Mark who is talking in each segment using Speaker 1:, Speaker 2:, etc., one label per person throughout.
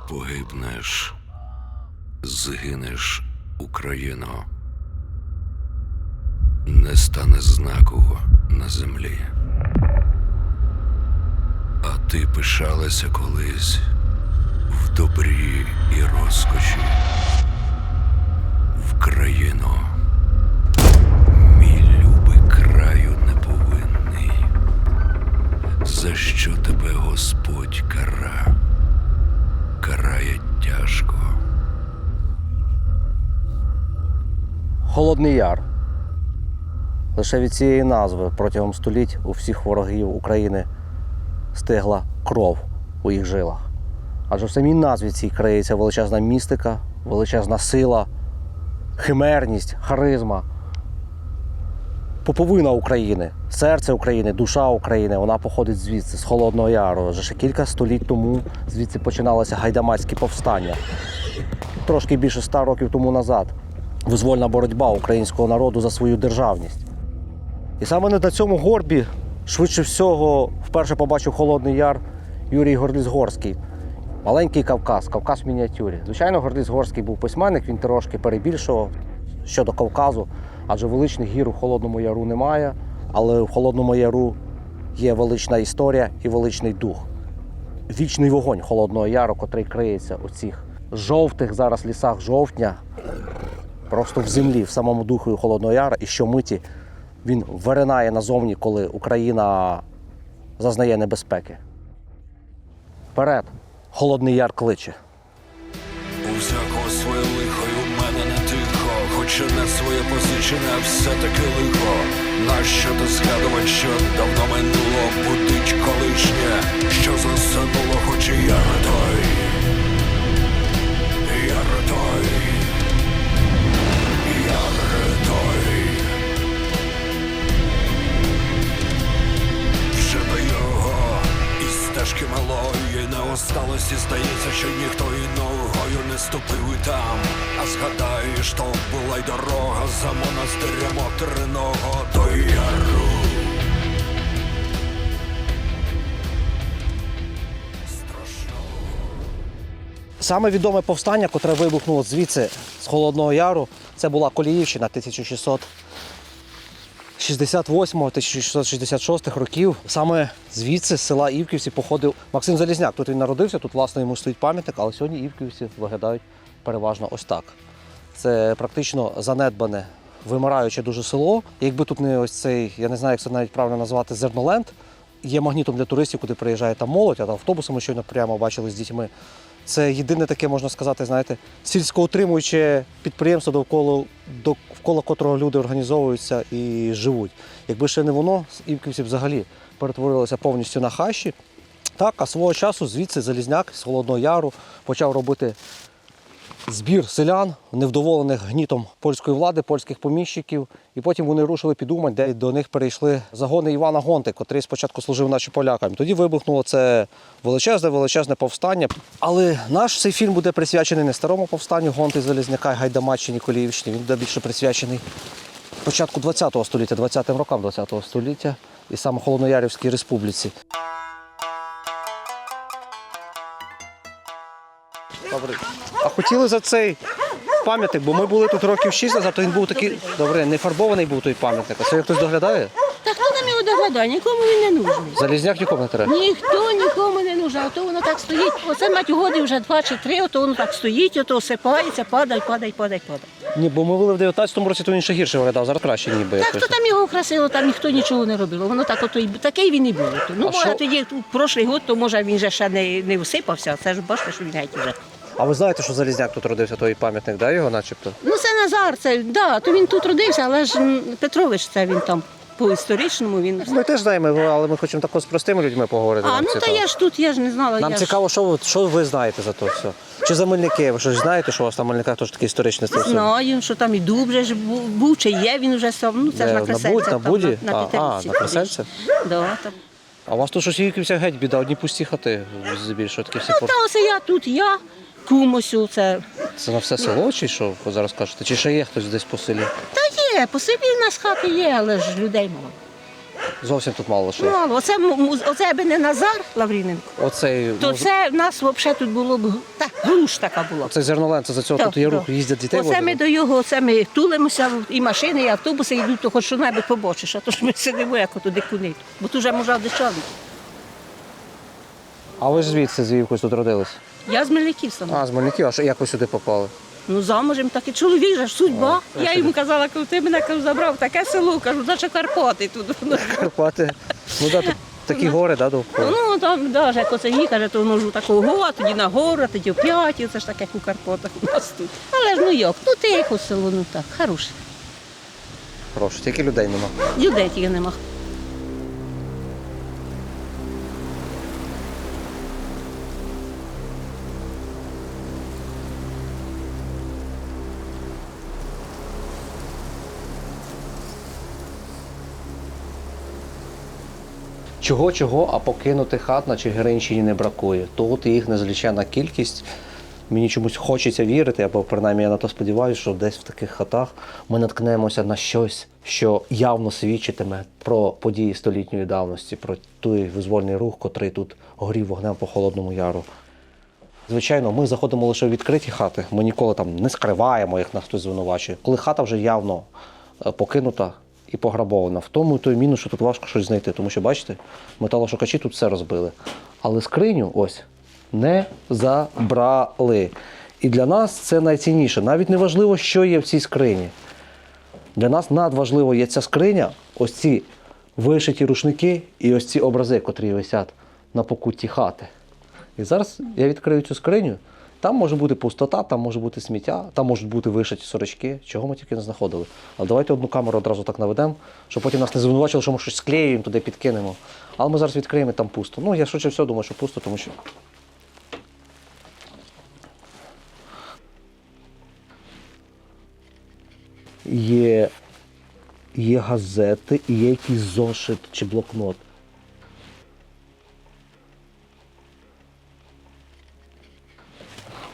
Speaker 1: Погибнеш, згинеш, Україно, не стане знаку на землі. А ти пишалася колись в добрі і розкоші, в країну, мій любий краю неповинний, за що тебе Господь карає тяжко.
Speaker 2: Холодний Яр. Лише від цієї назви протягом століть у всіх ворогів України стигла кров у їх жилах. Адже в самій назві цій криється величезна містика, величезна сила, химерність, харизма. Пуповина України, серце України, душа України, вона походить звідси, з Холодного Яру. Вже ще кілька століть тому звідси починалося гайдамацьке повстання. Трошки більше 100 років тому назад. Визвольна боротьба українського народу за свою державність. І саме на цьому горбі, швидше всього, вперше побачив Холодний Яр Юрій Горліц-Горський. Маленький Кавказ, Кавказ в мініатюрі. Звичайно, Горліц-Горський був письменник, він трошки перебільшував щодо Кавказу, адже величних гір у Холодному Яру немає, але в Холодному Яру є велична історія і величний дух. Вічний вогонь Холодного Яру, котрий криється у цих жовтих зараз лісах жовтня, просто в землі, в самому духу Холодного Яру, і щомиті він виринає назовні, коли Україна зазнає небезпеки. Вперед! Холодний Яр кличе.
Speaker 1: У всякого своє лихо, і у мене не тихо, хоч не своє позичене, а все-таки лихо. Нащо ти згадувати, що давно минуло, будить колишнє, що засинуло, хоч і я той, я той, я той. Вже до його і стежки малої не осталось, і здається, що ніхто і ногою не ступив і там. А згадаєш, то була й дорога за монастирем Отриного до Яру.
Speaker 2: Саме відоме повстання, котре вибухнуло звідси, з Холодного Яру, це була Коліївщина 1668-1666 років. Саме звідси, з села Івківці, походив Максим Залізняк. Тут він народився, тут, власне, йому стоїть пам'ятник, але сьогодні Івківці виглядають переважно ось так. Це практично занедбане, вимираюче дуже село. Якби тут не ось цей, я не знаю, як це навіть правильно назвати, зерноленд, є магнітом для туристів, куди приїжджає там молодь, а автобусами щойно прямо бачили з дітьми. Це єдине таке, можна сказати, знаєте, сільськоутримуюче підприємство, довкола котрого люди організовуються і живуть. Якби ще не воно, Івківці взагалі перетворилися повністю на хащі. Так, а свого часу звідси Залізняк з Холодного Яру почав робити збір селян, невдоволених гнітом польської влади, польських поміщиків. І потім вони рушили під Умань, де до них перейшли загони Івана Гонти, котрий спочатку служив наче полякам. Тоді вибухнуло це величезне повстання. Але наш цей фільм буде присвячений не старому повстанню Гонти, Залізняка, Гайдамаччині, Коліївщині. Він буде більше присвячений початку ХХ століття, 20-м рокам ХХ століття і саме Холодноярівській республіці. Добре. А хотіли за цей пам'ятник, бо ми були тут років 6 назад, то він був такий, добре, не фарбований був той пам'ятник. А це хтось доглядає?
Speaker 3: Та хто там його доглядає? Нікому він не нужний.
Speaker 2: Залізняк нікому не треба?
Speaker 3: Ніхто нікому не нужен. А то воно так стоїть. Оце мать угоди вже 2 чи 3, ото воно так стоїть, ото осипається, падає.
Speaker 2: Ні, бо ми були в 19-му році, то він ще гірше виглядав, зараз краще ніби.
Speaker 3: Так, хто там його красило, там ніхто нічого не робив. Воно так, ото, такий він і був. Ну, може, тоді, в прошлий год, то може він же ще не всипався, це ж бачите, що він геть вже.
Speaker 2: А ви знаєте, що Залізняк тут родився, той пам'ятник, да, його начебто?
Speaker 3: Ну, це Назар, це, да, то він тут родився, але ж Петрович, це він там по історичному, він...
Speaker 2: Ми теж знаємо, але ми хочемо також з простими людьми поговорити.
Speaker 3: А, ну та я ж тут, я ж не знала.
Speaker 2: Нам цікаво, що ви знаєте за то все? Чи за Мельники? Ви щось знаєте, що у вас там в Мельниках теж таке історичне стосунок?
Speaker 3: Знаю, що там і дуб вже ж був, чи є він вже сам, ну це ж на Кресельцях.
Speaker 2: На Буді?
Speaker 3: На Петерівці.
Speaker 2: На Кресельцях?
Speaker 3: Да, там.
Speaker 2: А у вас тут щось Івківця геть біда, одні пусті хати, здебільшого такі всі
Speaker 3: Ну, та ось я тут, я, кумосю, це.
Speaker 2: Це на все село, чи що ви зараз кажете? Чи ще є хтось десь по селі?
Speaker 3: Та є, по селі в нас хати є, але ж людей мало.
Speaker 2: Зовсім тут мало лише.
Speaker 3: Мало. Оце аби не Назар Лавріненко,
Speaker 2: Оцей,
Speaker 3: то це в нас взагалі тут було б груш така була.
Speaker 2: оцей зернолен, це за цього
Speaker 3: Так,
Speaker 2: тут є рух,
Speaker 3: так.
Speaker 2: їздять дітей
Speaker 3: Оце ми
Speaker 2: возять.
Speaker 3: до його, оце ми тулимося, і машини, і автобуси йдуть, то хоч що-небудь побачиш, а то ж ми сидимо, як туди куни. Бо тут вже може дешеві.
Speaker 2: А ви ж звідси, звідкись тут родились?
Speaker 3: Я з Мельників сама.
Speaker 2: А, з Мельників, а що, як ви сюди попали?
Speaker 3: Ну, замужем так і чоловік же ж судьба. Я йому казала, коли ти мене кажу, забрав таке село, кажу, наче Карпати тут.
Speaker 2: Карпати. Ну так, тут такі гори, так, довкола.
Speaker 3: Ну, там, навіть як оце їхає, то воно ж такого, а тоді на гору, а тоді оп'ять, і це ж таке як у Карпатах у нас тут. Але ж ну як, ну тихо село, ну так, хороше.
Speaker 2: Прошу, тільки людей нема.
Speaker 3: Людей тільки нема.
Speaker 2: Чого-чого, а покинути хат на Чигиринщині не бракує. Тут їх незліченна кількість. Мені чомусь хочеться вірити, або принаймні я на то сподіваюся, що десь в таких хатах ми наткнемося на щось, що явно свідчитиме про події столітньої давності, про той визвольний рух, котрий тут горів вогнем по Холодному Яру. Звичайно, ми заходимо лише в відкриті хати, ми ніколи там не скриваємо, як нас хтось звинувачує. Коли хата вже явно покинута і пограбована, в тому і той мінус, що тут важко щось знайти. Тому що, бачите, металошукачі тут все розбили. Але скриню ось не забрали. І для нас це найцінніше. Навіть не важливо, що є в цій скрині. Для нас надважливо є ця скриня, ось ці вишиті рушники і ось ці образи, котрі висять на покутті хати. І зараз я відкрию цю скриню. Там може бути пустота, там може бути сміття, там можуть бути вишиті сорочки, чого ми тільки не знаходили. Але давайте одну камеру одразу так наведемо, щоб потім нас не звинувачили, що ми щось склеюємо, туди підкинемо. Але ми зараз відкриємо і там пусто. Ну, я швидше всього думаю, що пусто, тому що... Є газети і є якийсь зошит чи блокнот.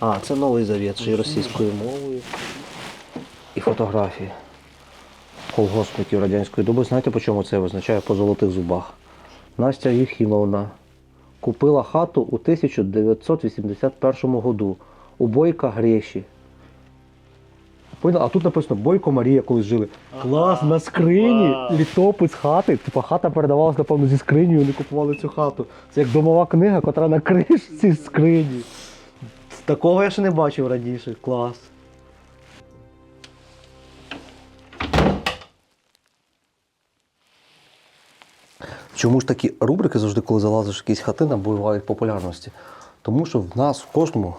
Speaker 2: А, це Новий Завіт, ще й російською мовою. І фотографії колгоспників радянської доби. Знаєте, по чому це визначає? По золотих зубах. Настя Єхімовна купила хату у 1981 году у Бойка Греші. А тут написано Бойко Марія колись жили. Клас, на скрині літопис хати. Типа хата передавалась, напевно, зі скринею, вони купували цю хату. Це як домова книга, котра на кришці скрині. Такого я ще не бачив раніше. Клас. Чому ж такі рубрики завжди, коли залазиш в якісь хати, набувають популярності? Тому що в нас, в кожному,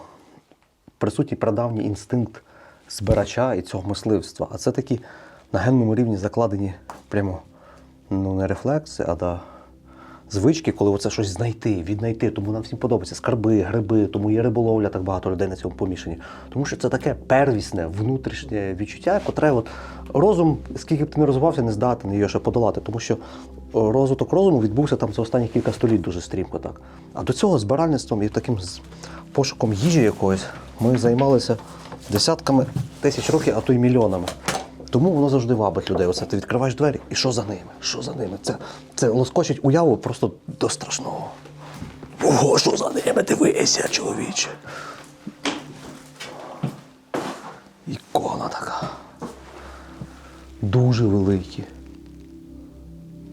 Speaker 2: присутній прадавній інстинкт збирача і цього мисливства. А це такі на генному рівні закладені прямо, ну не рефлекси, а звички, коли оце щось знайти, віднайти. Тому нам всім подобається скарби, гриби, тому є риболовля, так багато людей на цьому помішані. Тому що це таке первісне, внутрішнє відчуття, котре от розум, скільки б ти не розвивався, не здатний його ще подолати. Тому що розвиток розуму відбувся там за останні кілька століть дуже стрімко так. А до цього збиральництвом і таким пошуком їжі якоїсь ми займалися десятками тисяч років, а то й мільйонами. Тому воно завжди вабить людей. Оце ти відкриваєш двері, і що за ними? Що за ними? Це лоскочить уяву просто до страшного. Ого, що за ними? Дивися, чоловіче. Ікона така. Дуже великі.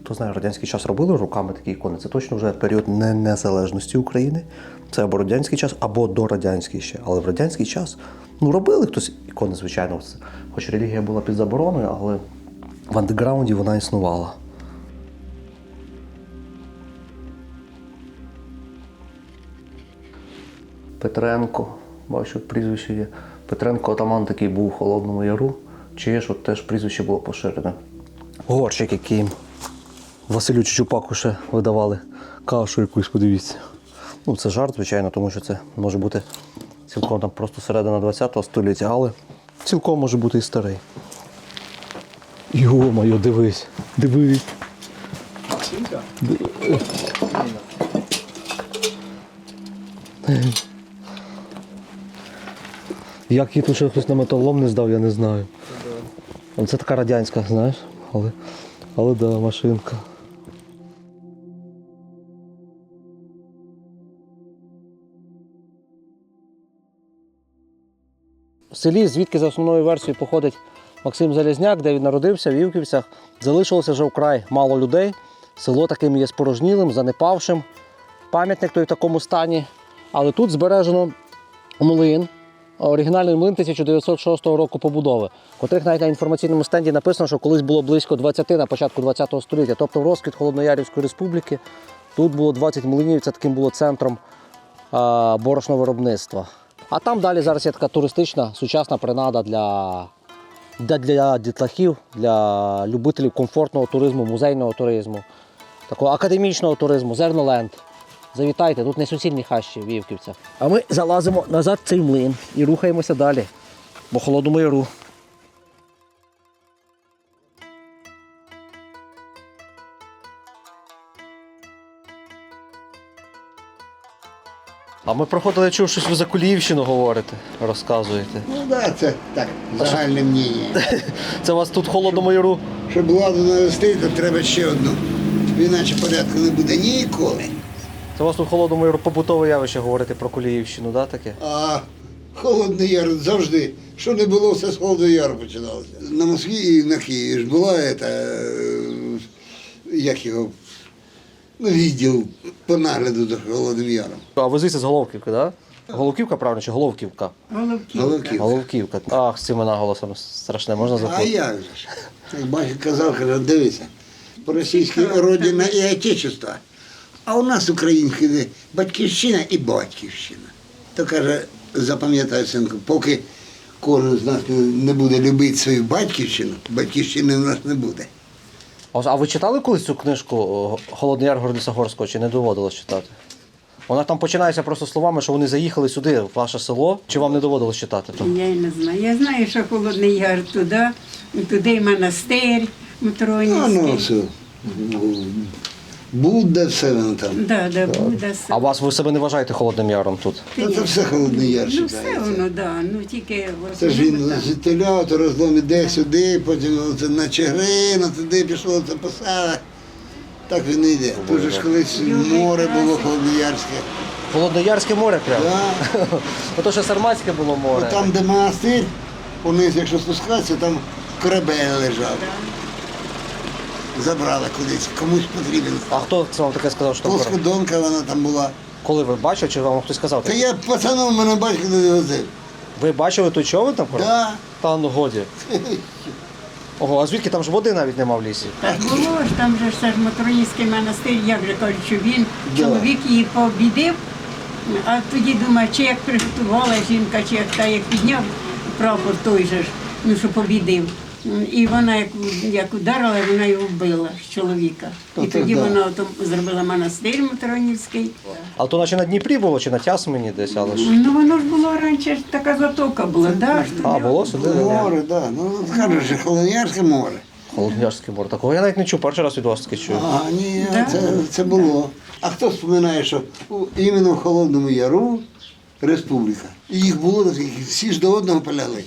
Speaker 2: Хто знає, в радянський час робили руками такі ікони. Це точно вже період незалежності України. Це або радянський час, або дорадянський ще. Але в радянський час робили хтось ікони, звичайно. Хоч релігія була під забороною, але в андеграунді вона існувала. Петренко. Бачу, прізвище є. Петренко атаман такий був у Холодному Яру. Чиє ж теж прізвище було поширене. Горчик, який Василю Чучупаку ще видавали кашу якусь, подивіться. Ну, це жарт, звичайно, тому що це може бути цілком там просто середина ХХ століття, але цілком може бути і старий. Йо-моє, дивись, дивись. Як її тут ще хтось на металолом не здав, я не знаю. Це така радянська, знаєш, але да, машинка. В селі, звідки за основною версією походить Максим Залізняк, де він народився, в Івківцях, залишилося вже вкрай мало людей. Село таким є спорожнілим, занепавшим. Пам'ятник той в такому стані. Але тут збережено млин, оригінальний млин 1906 року побудови, котрих навіть на інформаційному стенді написано, що колись було близько 20 на початку ХХ століття. Тобто в розквіт Холодноярівської республіки тут було 20 млинів, це таким було центром борошновиробництва. А там далі зараз є така туристична, сучасна принада для дітлахів, для любителів комфортного туризму, музейного туризму, такого академічного туризму, Зерноленд. Завітайте, тут не суцільні хащі в Івківцях. А ми залазимо назад в цей млин і рухаємося далі по Холодному Яру. А ми проходили, чув, щось ви за Куліївщину говорите, розказуєте.
Speaker 4: Ну да, це так, загальне мнення.
Speaker 2: Це у вас тут в Холодному Яру?
Speaker 4: Щоб владу навести, то треба ще одну. Іначе порядку не буде ніколи.
Speaker 2: Це у вас тут в Холодному Яру побутове явище говорити про Куліївщину, да, таке?
Speaker 4: А Холодний Яр завжди, що не було, все з Холодного Яру починалося. На Москві і на Києві ж була як його, відділ по нагляду за Холодним Яром.
Speaker 2: А ви звідси з Головківки, так? Да? Головківка, правильно, чи Головківка?
Speaker 4: Головків.
Speaker 2: Головківка. Ах, з цими наголосами страшне, можна
Speaker 4: А
Speaker 2: запитати?
Speaker 4: як же ж? Як батько казав, каже, дивися, по-російськи родина і отечество. А у нас українське батьківщина і батьківщина. То каже, запам'ятай, синку, поки кожен з нас не буде любити свою батьківщину, батьківщини в нас не буде.
Speaker 2: А ви читали колись цю книжку «Холодний Яр» Гордіса-Горського, чи не доводилось читати? Вона там починається просто словами, що вони заїхали сюди, в ваше село, чи вам не доводилось читати?
Speaker 5: Я й не знаю. Я знаю, що Холодний Яр туди й монастир Матронівський.
Speaker 4: все. Будда, все воно там.
Speaker 5: Да, буде.
Speaker 2: А ви себе не вважаєте Холодним Яром тут?
Speaker 4: Це все Холодний Яр
Speaker 5: Ну все
Speaker 4: вважається.
Speaker 5: воно, да. Ну тільки
Speaker 4: Це ж він жителя, то розлом іде сюди, потім це на Чигирину, туди пішло, це по селах. Так він і йде. Тут же ж колись море було Холодноярське.
Speaker 2: Холодноярське море прямо?
Speaker 4: Да.
Speaker 2: Ото ще Сарматське було море.
Speaker 4: Там, де монастир, униз, якщо спускатися, там корабель лежав. Забрали кудись, комусь потрібен.
Speaker 2: А хто це вам таке сказав, що там корабель?
Speaker 4: Плоскодонка вона там була.
Speaker 2: Коли ви бачили, чи вам хтось сказав?
Speaker 4: Та я пацаном мене батько не возив.
Speaker 2: Ви бачили той човен там корабель?
Speaker 4: Да.
Speaker 2: Та ну годі. Ого, а звідки там ж води навіть нема в лісі?
Speaker 5: Так було ж, там же ж це ж Матронівський монастир, як же кажуть, що він,
Speaker 4: Да.
Speaker 5: чоловік її пообідив, а тоді думаю, чи як приготувала жінка, чи як та як підняв прапор той же ж, ну що побідив. І вона як ударила, вона його вбила з чоловіка. І
Speaker 4: Ото
Speaker 5: тоді
Speaker 4: да.
Speaker 5: вона ото зробила монастир Матронівський.
Speaker 2: Але то наче на Дніпрі було, чи на Тясмині десь, але ж...
Speaker 5: Ну воно ж було раніше, ж така затока була, да? ж
Speaker 2: А,
Speaker 5: туди.
Speaker 2: було сюди?
Speaker 4: Море, так. Ну, кажуть, що Холодноярське море.
Speaker 2: Холодноярське море. Такого я навіть не чув, перший раз від вас таке чую.
Speaker 4: А, ні,
Speaker 5: Да.
Speaker 4: це було. А хто споминає, що іменно в Холодному Яру республіка. І їх було таких, всі ж до одного полягли.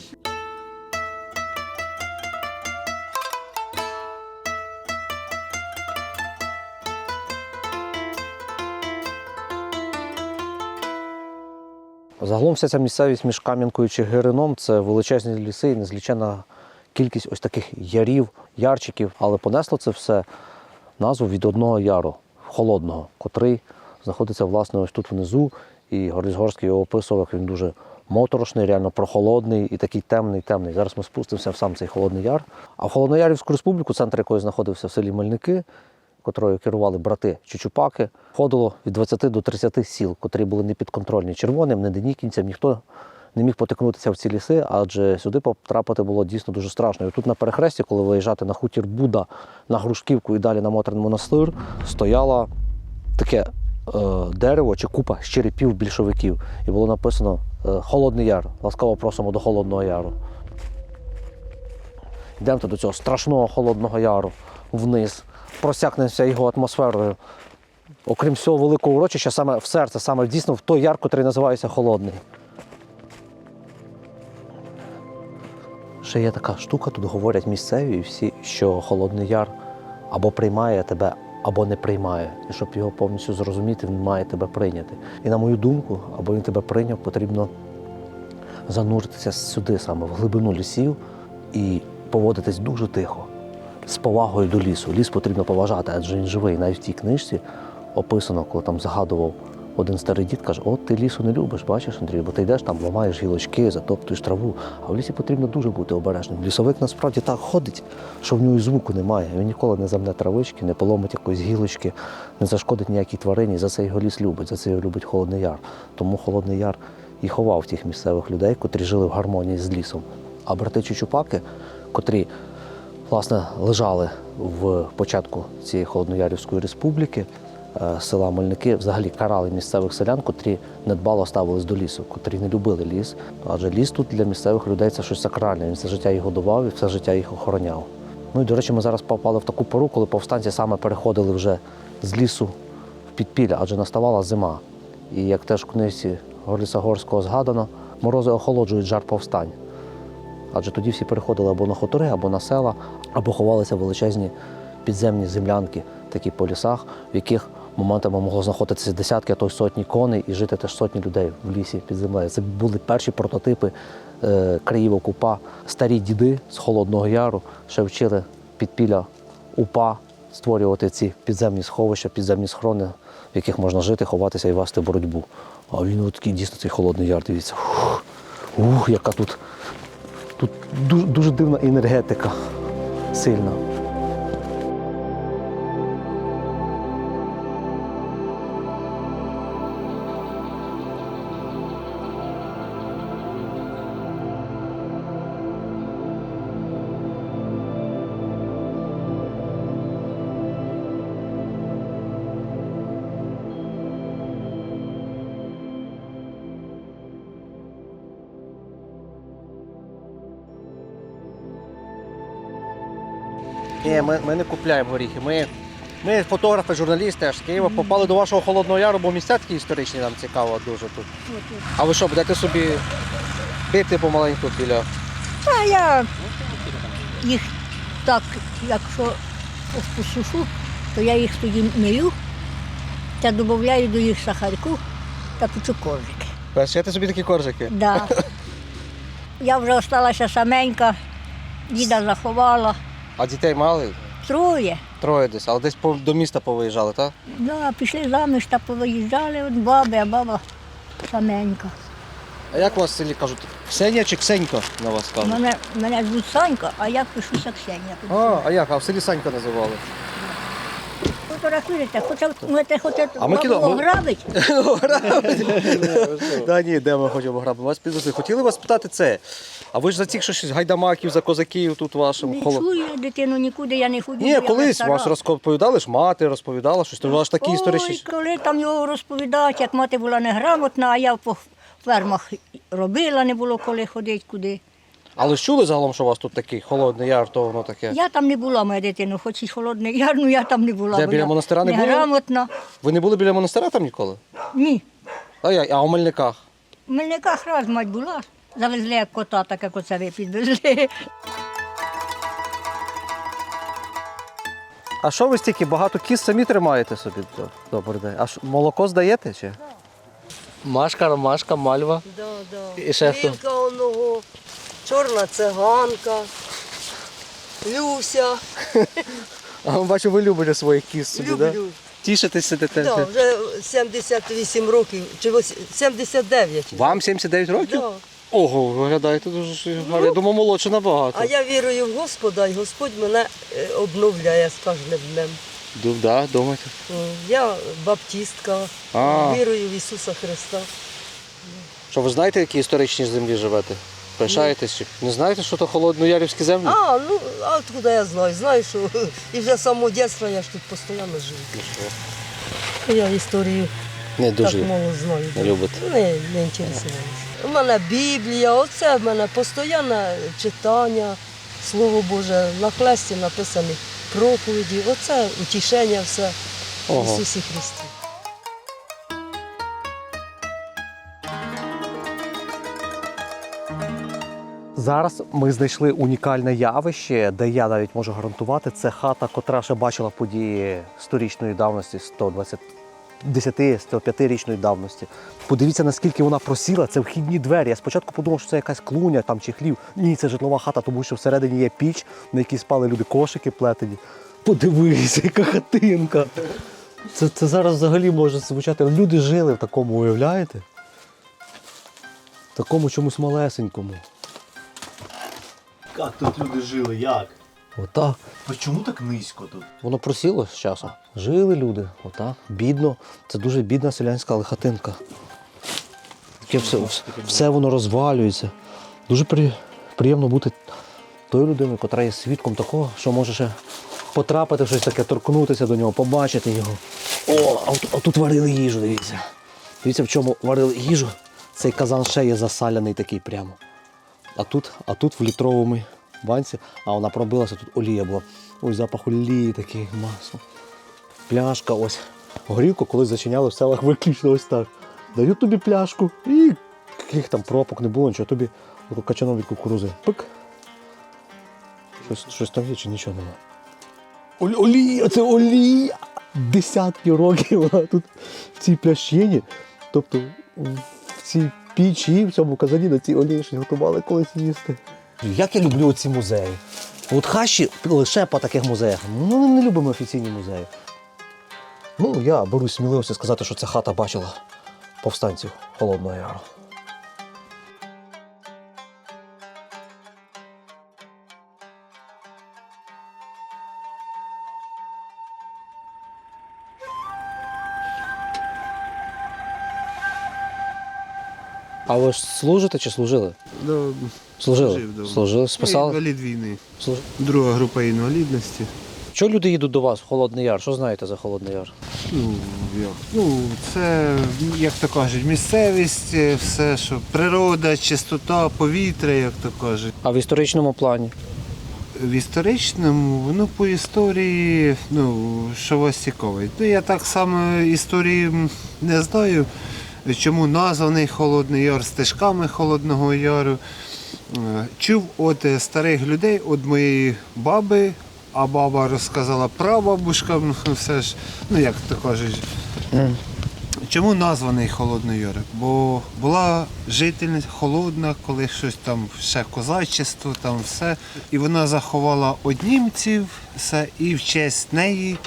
Speaker 2: Загалом вся ця місцевість між Кам'янкою і Чигирином – це величезні ліси і незліченна кількість ось таких ярів, ярчиків. Але понесло це все назву від одного яру, холодного, котрий знаходиться, власне, ось тут внизу. І Гордіс Горський його описував, як він дуже моторошний, реально прохолодний і такий темний. Зараз ми спустимося в сам цей Холодний Яр. А в Холодноярівську республіку, центр якої знаходився в селі Мельники, котрою керували брати Чучупаки, входило від 20 до 30 сіл, котрі були непідконтрольні червоним, не денікінцям. Ніхто не міг потикнутися в ці ліси, адже сюди потрапити було дійсно дуже страшно. І тут на перехресті, коли виїжджати на хутір Буда, на Грушківку і далі на Мотрин монастир, стояло таке дерево чи купа з черепів більшовиків. І було написано «Холодний Яр». Ласкаво просимо до Холодного Яру. Йдемо до цього страшного Холодного Яру вниз, просякнемося його атмосферою. Окрім всього великого урочища, саме в серце, саме дійсно в той яр, який називається Холодний. Ще є така штука, тут говорять місцеві всі, що Холодний Яр або приймає тебе, або не приймає. І щоб його повністю зрозуміти, він має тебе прийняти. І на мою думку, аби він тебе прийняв, потрібно зануритися сюди, саме в глибину лісів і поводитись дуже тихо, з повагою до лісу. Ліс потрібно поважати, адже він живий. Навіть в тій книжці описано, коли там згадував один старий дід, каже, от ти лісу не любиш, бачиш, Андрій, бо ти йдеш там, ламаєш гілочки, затоптуєш траву, а в лісі потрібно дуже бути обережним. Лісовик насправді так ходить, що в нього і звуку немає. Він ніколи не замне травички, не поломить якоїсь гілочки, не зашкодить ніякій тварині. За це його ліс любить, за це його любить Холодний Яр. Тому Холодний Яр і ховав тих місцевих людей, котрі жили в гармонії з лісом. А брати Чучупаки, котрі, власне, лежали в початку цієї Холодноярівської республіки, села Мельники, взагалі карали місцевих селян, котрі недбало ставились до лісу, котрі не любили ліс. Адже ліс тут для місцевих людей це щось сакральне. Він все життя їх годував і все життя їх охороняв. Ну і, до речі, ми зараз попали в таку пору, коли повстанці саме переходили вже з лісу в підпілля, адже наставала зима. І як теж в книжці Горліса Горського згадано, морози охолоджують жар повстань. Адже тоді всі переходили або на хутори, або на села, або ховалися в величезні підземні землянки, такі по лісах, в яких моментами могло знаходитися десятки, а то й сотні коней і жити теж сотні людей в лісі під землею. Це були перші прототипи країв УПА. Старі діди з Холодного Яру ще вчили підпілля УПА створювати ці підземні сховища, підземні схорони, в яких можна жити, ховатися і вести боротьбу. А він такий дійсно цей Холодний Яр, дивіться. Яка тут дуже дивна енергетика, сильна. Ні, ми не купляємо горіхи. Ми фотографи, журналісти аж з Києва, попали до вашого Холодного Яру, бо місця такі історичні, нам цікаво дуже тут. А ви що, будете собі бити помаленьку біля?
Speaker 6: А я їх так, якщо посушу, то я їх тоді мию та додаю до їх сахарку та печу коржики.
Speaker 2: Печете собі такі коржики?
Speaker 6: Да. Я вже залишилася саменька, діда заховала.
Speaker 2: А дітей мали?
Speaker 6: Троє.
Speaker 2: Троє десь, але десь до міста повиїжджали, так?
Speaker 6: Да, пішли заміж та повиїжджали от баби, а баба саменька.
Speaker 2: А як у вас в селі кажуть? Ксенія чи Ксенька на вас кажуть?
Speaker 6: Мене звуть Санька, а я пишуся Ксенія.
Speaker 2: А як? А в селі Санька називали?
Speaker 6: Фотографуєте, хочете
Speaker 2: А ми кіно-
Speaker 6: бабу грабить?
Speaker 2: Да ні, де ми хочемо грабити. Вас підвезли. Хотіли вас питати це. А ви ж за цих щось гайдамаків, за козаків тут вашим
Speaker 6: Не чую я дитину нікуди, я не ходжу.
Speaker 2: Ні,
Speaker 6: я
Speaker 2: колись
Speaker 6: стара.
Speaker 2: вас розповідали ж, мати розповідала щось, то у вас такі історичні.
Speaker 6: Ой, коли там його розповідають, як мати була неграмотна, а я по фермах робила, не було коли ходити куди.
Speaker 2: Але ж чули загалом, що у вас тут такий Холодний Яр, то воно таке?
Speaker 6: Я там не була, моя дитина, хоч і Холодний Яр, ну я там не була.
Speaker 2: Де,
Speaker 6: бо
Speaker 2: біля
Speaker 6: я
Speaker 2: монастира не були?
Speaker 6: неграмотна.
Speaker 2: Ви не були біля монастиря там ніколи?
Speaker 6: Ні.
Speaker 2: А у Мельниках?
Speaker 6: В Мельниках раз мать була, завезли як кота, так як оце ви підвезли.
Speaker 2: А що ви стільки багато кіз самі тримаєте собі? Добрий день. А молоко здаєте чи? Машка, Ромашка, Мальва. І ще хто?
Speaker 7: Лілка оного, чорна циганка, Люся.
Speaker 2: А бачу, ви любите своїх кіз собі, так?
Speaker 7: Люблю.
Speaker 2: Тішитесь сидите?
Speaker 7: Да, вже 78 років, чи 79.
Speaker 2: Вам 79 років?
Speaker 7: Да.
Speaker 2: Ого, виглядаєте дуже гарно. Я думав, молодше набагато.
Speaker 7: А я вірую в Господа, і Господь мене обновляє з кожним днем.
Speaker 2: Да, думаєте?
Speaker 7: Я баптистка,
Speaker 2: А.
Speaker 7: вірую в Ісуса Христа.
Speaker 2: Що ви знаєте, які історичні землі живете? Пишаєтесь? Чи не знаєте, що то холодноярівські землі?
Speaker 7: А откуда я знаю? Знаю, що і вже з самого дитинства я ж тут постійно живу. Я історію
Speaker 2: Не
Speaker 7: так
Speaker 2: дуже
Speaker 7: мало знаю.
Speaker 2: не любите.
Speaker 7: Не інтересуюся. У мене Біблія, оце в мене постійне читання, Слово Боже, на хресті написані проповіді, оце утішення все в
Speaker 2: Ого.
Speaker 7: Ісусі Христі.
Speaker 2: Зараз ми знайшли унікальне явище, де я навіть можу гарантувати, це хата, котра ще бачила події сторічної давності, 120 10-5-річної давності. Подивіться, наскільки вона просіла, це вхідні двері. Я спочатку подумав, що це якась клуня там, чи хлів. Ні, це житлова хата, тому що всередині є піч, на якій спали люди, кошики плетені. Подивися, яка хатинка. Це зараз взагалі може звучати. Люди жили в такому, уявляєте? В такому чомусь малесенькому.
Speaker 8: Як тут люди жили, як?
Speaker 2: Отак.
Speaker 8: А чому так низько тут?
Speaker 2: Воно просіло з часом. Жили люди, отак, бідно. Це дуже бідна селянська але хатинка. Таке все воно розвалюється. Дуже приємно бути тою людиною, яка є свідком такого, що може ще потрапити в щось таке, торкнутися до нього, побачити його. О, а тут варили їжу, дивіться. Дивіться, в чому варили їжу. Цей казан ще є засаляний такий прямо. А тут в літровому банці, а вона пробилася, тут олія була. Ось запах олії, такий масло. Пляшка ось. Горілку колись зачиняли в селах виключно ось так. Дають тобі пляшку і яких там пропок не було, нічого, тобі качаном від кукурузи. Пик. Щось там є чи нічого немає. Олія, це олія! Десятки років вона тут в цій плящині. Тобто в цій пічі, в цьому казані на цій олії щось готували колись їсти. Як я люблю ці музеї. От хащі лише по таких музеях. Ну, ми не любимо офіційні музеї. Ну, я берусь сміливості сказати, що ця хата бачила повстанців Холодного Яру. А ви ж служите чи служили? Служили? Служили, списали?
Speaker 9: Інвалід війни.
Speaker 2: Служили.
Speaker 9: Друга група інвалідності.
Speaker 2: Чого люди їдуть до вас в Холодний Яр? Що знаєте за Холодний Яр?
Speaker 9: Це, як то кажуть, місцевість, все, що природа, чистота, повітря, як то кажуть.
Speaker 2: А в історичному плані?
Speaker 9: В історичному, по історії, що вас цікавить. Я так само історії не знаю, чому названий Холодний Яр стежками Холодного Яру. Чув від старих людей, від моєї баби, а баба розказала прабабушка, все ж, як то кажуть. Чому названий Холодний Яр? Бо була жительність холодна, коли щось там, ще козачество, там все. І вона заховала від німців все, і в честь неї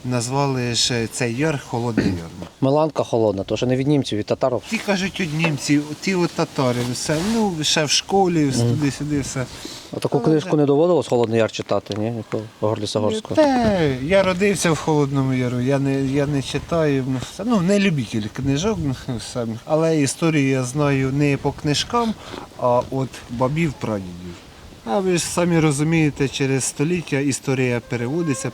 Speaker 9: назвали ж цей яр Холодний Яр.
Speaker 2: Меланка холодна, то що не від німців, від татарів.
Speaker 9: Ті кажуть від німців, ті от татари, все, ще в школі, туди-сюди все.
Speaker 2: А таку книжку не доводилось Холодний Яр читати, ні? Горліса Горського?
Speaker 9: Я родився в Холодному Яру, я не читаю, не любитель книжок, але історію я знаю не по книжкам, а від бабів, прадідів. А ви ж самі розумієте, через століття історія переводиться.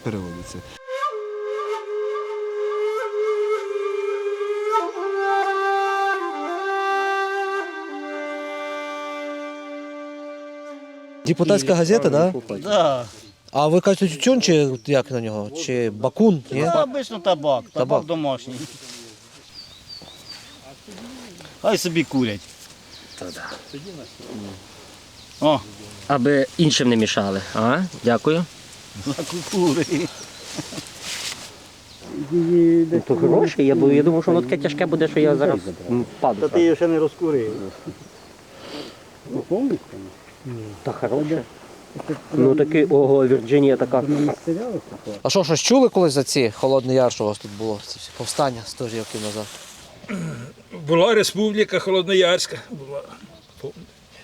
Speaker 2: Депутатська газета, так? Да?
Speaker 8: Да.
Speaker 2: А ви кажете тютюн чи як на нього? Чи бакун? Ні?
Speaker 8: Це обично табак, табак домашній. Хай собі курять. О,
Speaker 10: Аби іншим не мішали. Ага, дякую.
Speaker 8: на кукури.
Speaker 10: То хороше, я думав, що воно таке тяжке буде, що я зараз паду.
Speaker 8: Та ти її ще не розкурив.
Speaker 10: Та хороше. Ну таки, ого, Вірджинія така.
Speaker 2: А що, щось чули колись за ці Холодний Яр, що у вас тут було? Ці всі повстання 100 років назад.
Speaker 11: Була республіка Холодноярська. Була.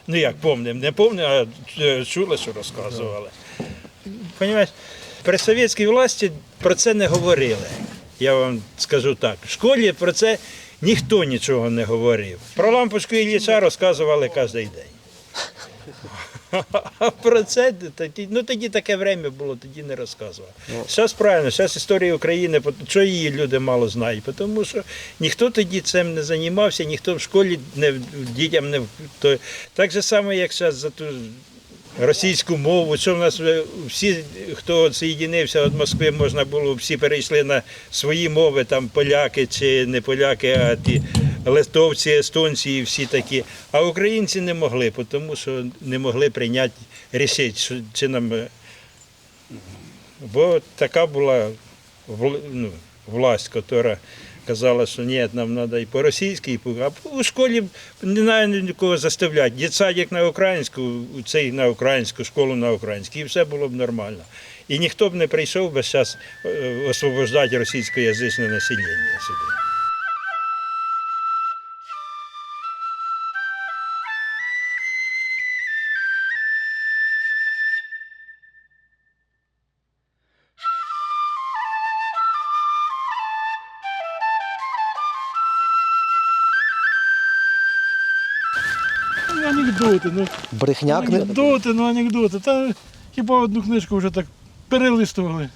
Speaker 11: Як помним, не помню, а чули, що розказували. Понимаєш, при совєтській власті про це не говорили. Я вам скажу так. В школі про це ніхто нічого не говорив. Про лампочку Ілліча розказували кожен день. А про це тоді таке время було, тоді не розказував. Зараз правильно, зараз історія України, що її люди мало знають, тому що ніхто тоді цим не займався, ніхто в школі дітям не... Так же само, як зараз за ту російську мову, що в нас всі, хто з'єднався від Москви, можна було, всі перейшли на свої мови, там поляки чи не поляки, а ті литовці, естонці і всі такі. А українці не могли, тому що не могли прийняти рішення, чи нам... Бо така була власть, яка казала, що ні, нам треба і по-російськи, і по... А у школі не треба нікого заставляти. Дитсадик на українську, цей на українську, школу на українську, і все було б нормально. І ніхто б не прийшов би зараз освобождати російськоязичне населення сюди.
Speaker 8: Анекдоти, анекдоти. Та хіба одну книжку вже так перелистували.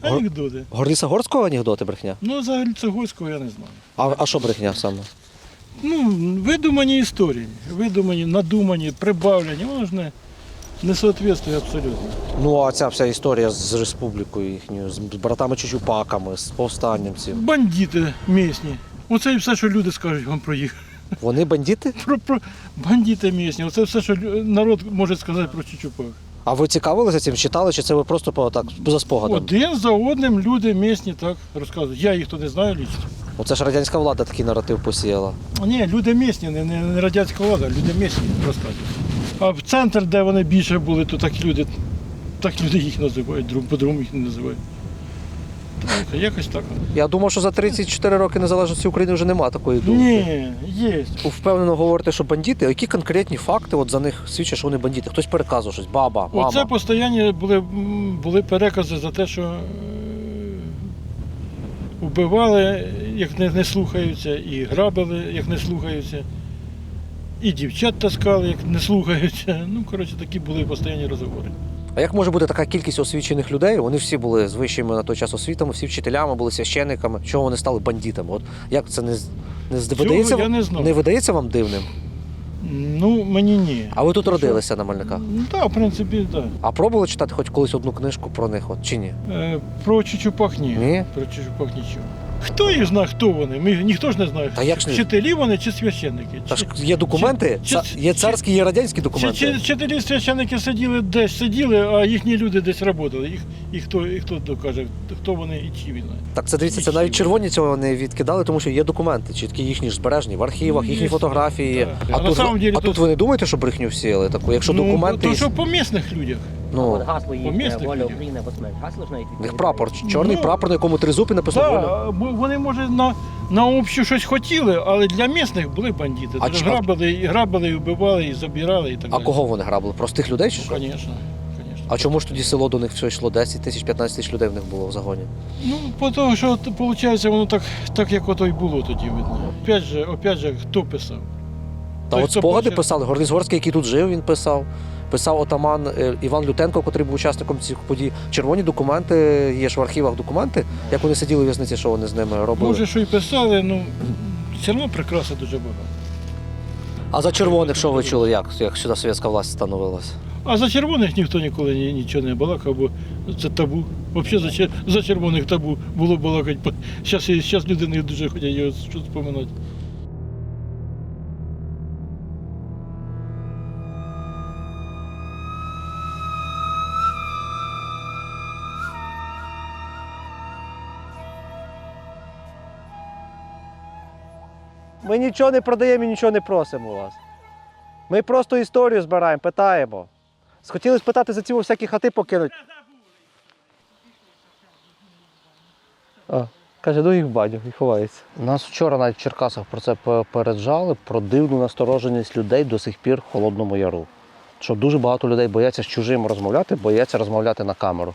Speaker 8: Анекдоти.
Speaker 2: Горліса Горського анекдоти брехня?
Speaker 8: Ну, взагалі Цегольського я не знаю.
Speaker 2: А що брехня саме?
Speaker 8: Ну, видумані історії. Видумані, надумані, прибавлені. Воно ж не соответствує абсолютно.
Speaker 2: Ну, а ця вся історія з республікою їхньою, з братами Чучупаками, з повстанням цим.
Speaker 8: Бандити місні. Оце і все, що люди скажуть вам про їх.
Speaker 2: Вони бандити?
Speaker 8: Про бандити місні. Оце все, що народ може сказати про Чучупак.
Speaker 2: А ви цікавилися цим, читали, чи це ви просто так, за спогадом?
Speaker 8: Один за одним люди місні так розказують. Я їх то не знаю лічно.
Speaker 2: Оце ж радянська влада такий наратив посіяла.
Speaker 8: Ні, люди місні, не радянська влада, люди місні розказують. А в центр, де вони більше були, то так люди їх називають, по-другому їх не називають. Так, якось так.
Speaker 2: Я думав, що за 34 роки незалежності України вже нема такої думки.
Speaker 8: Ні, є.
Speaker 2: Впевнено говорите, що бандити, а які конкретні факти от за них свідчать, що вони бандити? Хтось переказував щось, баба, мама.
Speaker 8: Оце постійно були перекази за те, що вбивали, як не слухаються, і грабили, як не слухаються, і дівчат таскали, як не слухаються. Ну, коротше, такі були постійні розговори.
Speaker 2: А як може бути така кількість освічених людей? Вони всі були з вищими на той час освітами, всі вчителями, були священниками. Чого вони стали бандитами? От як це не видається?
Speaker 8: Я не знаю.
Speaker 2: Не видається вам дивним?
Speaker 8: Ну, мені ні.
Speaker 2: А ви тут родилися на Мельниках?
Speaker 8: Ну, так, в принципі, так.
Speaker 2: А пробували читати хоч колись одну книжку про них, от, чи ні?
Speaker 8: Про Чучупак ні.
Speaker 2: Ні?
Speaker 8: Про Чучупак нічого. Хто їх знає, хто вони? Ніхто ж не знає.
Speaker 2: Та як ж ні?
Speaker 8: Вчителі вони чи священники?
Speaker 2: Та ж є документи, є царські, є радянські документи.
Speaker 8: Чи вчителі священники сиділи, а їхні люди десь працювали. І хто докаже, хто вони і чі вони.
Speaker 2: Так це дивіться, це навіть червоні цього не відкидали, тому що є документи, чіткі їхні ж збережені в архівах, їхні фотографії.
Speaker 8: Так.
Speaker 2: А тут ви не думаєте, що брехню всіяли таку? Якщо документи.
Speaker 8: То що по місних людях.
Speaker 2: Ну,
Speaker 10: Гасло
Speaker 8: по
Speaker 10: їхнє,
Speaker 8: містах
Speaker 10: воля
Speaker 8: людях.
Speaker 10: України або смерть. Гасло знаєте?
Speaker 2: в них прапор, чорний прапор, на якому тризуб і написано воля.
Speaker 8: Так, вони, може, на общу щось хотіли, але для місних були бандити.
Speaker 2: А
Speaker 8: Грабили, і вбивали, і забирали, і так
Speaker 2: А
Speaker 8: далі.
Speaker 2: кого вони грабили? Простих людей чи що?
Speaker 8: Звісно.
Speaker 2: А чому ж тоді село до них все йшло? 10 тисяч, 15 тисяч людей в них було в загоні?
Speaker 8: Ну, по того, що виходить, воно так як ото й було тоді видно. Опять же, хто писав?
Speaker 2: Та
Speaker 8: Той,
Speaker 2: от
Speaker 8: хто
Speaker 2: спогади
Speaker 8: почав-
Speaker 2: писали, Горліс Горський, який тут жив, він писав. Писав отаман Іван Лютенко, який був учасником цих подій. Червоні документи, є ж в архівах документи, як вони сиділи в в'язниці, що вони з ними робили.
Speaker 8: Може, що й писали, ну все одно прикраси дуже багато.
Speaker 2: А за червоних що ви чули, як сюди совєтська власть становилася?
Speaker 8: А за червоних ніхто ніколи нічого не балакав, бо це табу. Взагалі за червоних табу було балакати. Зараз люди не дуже хочуть його щось споминати.
Speaker 2: Ми нічого не продаємо і нічого не просимо у вас. Ми просто історію збираємо, питаємо. Хотіли спитати за ці всякі хати покинуть. Каже, ну їх в баню, і ховається. Нас вчора навіть в Черкасах про це попереджали, про дивну настороженість людей до сих пір в Холодному Яру. Що дуже багато людей бояться з чужим розмовляти, бояться розмовляти на камеру.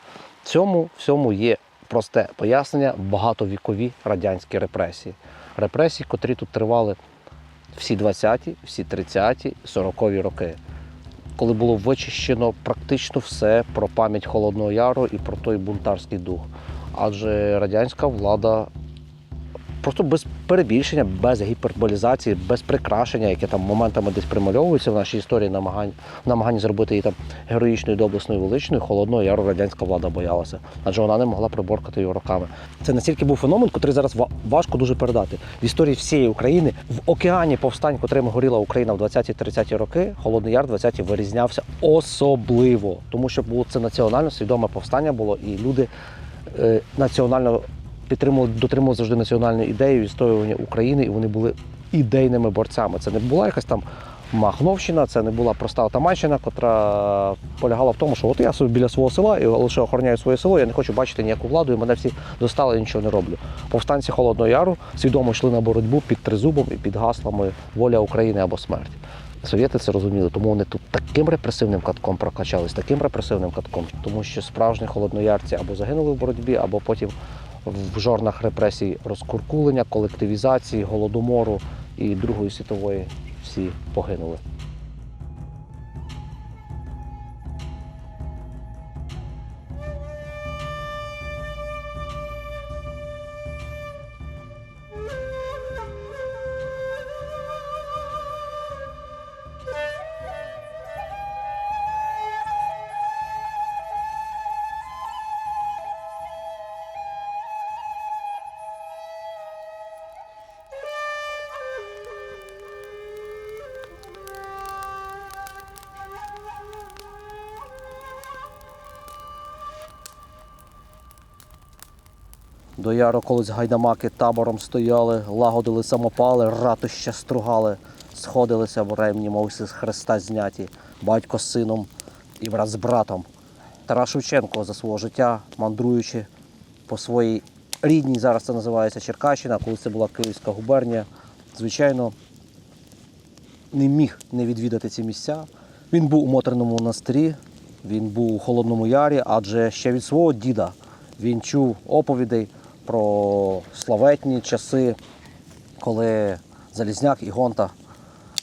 Speaker 2: Всьому є просте пояснення – багатовікові радянські репресії. Репресії, котрі тут тривали всі 20-ті, всі 30-ті, 40-ві роки. Коли було вичищено практично все про пам'ять Холодного Яру і про той бунтарський дух. Адже радянська влада просто без перебільшення, без гіперболізації, без прикрашення, яке там моментами десь примальовується в нашій історії, намагання зробити її там героїчною, доблесною, величною, Холодного Яру радянська влада боялася. Адже вона не могла приборкати його роками. Це настільки був феномен, який зараз важко дуже передати. В історії всієї України, в океані повстань, котрими горіла Україна в 20-30-ті роки, Холодний Яр 20-ті вирізнявся особливо. Тому що було це національно свідоме повстання було, і люди національно дотримували завжди національну ідею відстоювання України, і вони були ідейними борцями. Це не була якась там махновщина, це не була проста отаманщина, котра полягала в тому, що от я собі біля свого села і лише охороняю своє село, я не хочу бачити ніяку владу, і мене всі достали, я нічого не роблю. Повстанці Холодного Яру свідомо йшли на боротьбу під тризубом і під гаслами «Воля України або смерть». Совєти це розуміли, тому вони тут таким репресивним катком прокачались, таким репресивним катком, тому що справжні холодноярці або загинули в боротьбі, або потім в жорнах репресій розкуркулення, колективізації, голодомору і Другої світової всі погинули. До яру колись гайдамаки табором стояли, лагодили самопали, ратища стругали, сходилися в ремні, мов з хреста зняті, батько з сином і брат з братом. Тарас Шевченко за свого життя, мандруючи по своїй рідній, зараз це називається Черкащина, коли це була Київська губернія, звичайно, не міг не відвідати ці місця. Він був у Мотриному монастирі, він був у Холодному Ярі, адже ще від свого діда він чув оповідей про славетні часи, коли Залізняк і Гонта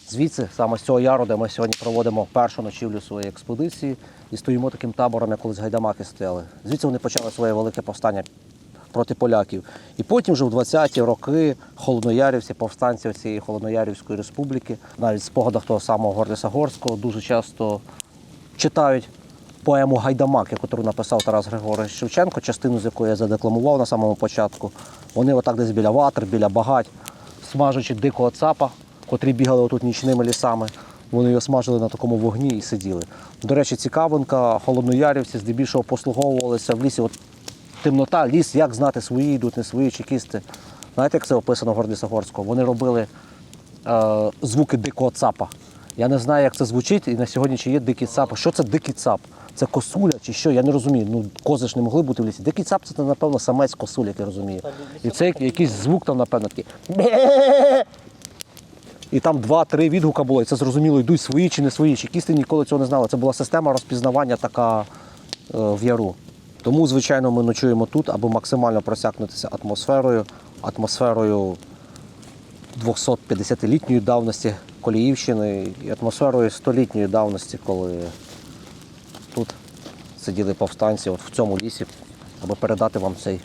Speaker 2: звідси, саме з цього яру, де ми сьогодні проводимо першу ночівлю своєї експедиції і стоїмо таким табором, як колись гайдамаки стояли. Звідси вони почали своє велике повстання проти поляків. І потім вже в 20-ті роки холодноярівці, повстанці цієї Холодноярівської республіки, навіть в спогадах того самого Горліса Горського, дуже часто читають поему «Гайдамак», яку написав Тарас Григорович Шевченко, частину з якої я задекламував на самому початку. Вони отак десь біля ватр, біля багать, смажучи дикого цапа, котрі бігали отут нічними лісами, вони його смажили на такому вогні і сиділи. До речі, цікавинка, холодноярівці здебільшого послуговувалися в лісі. От темнота, ліс, як знати, свої йдуть, не свої чекісти. Знаєте, як це описано в Горліса Горського? Вони робили звуки дикого цапа. Я не знаю, як це звучить, і на сьогодні чи є дикий цап. Що це дикий цап? Це косуля чи що? Я не розумію. Ну, кози ж не могли бути в лісі. Дикий цап – це, напевно, самець косуля, як я розумію. І це якийсь звук там, напевно, такий. І там 2-3 відгука було, і це зрозуміло, йдуть свої чи не свої. Чекісти ніколи цього не знали. Це була система розпізнавання така в яру. Тому, звичайно, ми ночуємо тут, аби максимально просякнутися атмосферою 250-літньої давності Коліївщини і атмосферою 100-літньої давності, коли тут сиділи повстанці от в цьому лісі, аби передати вам цей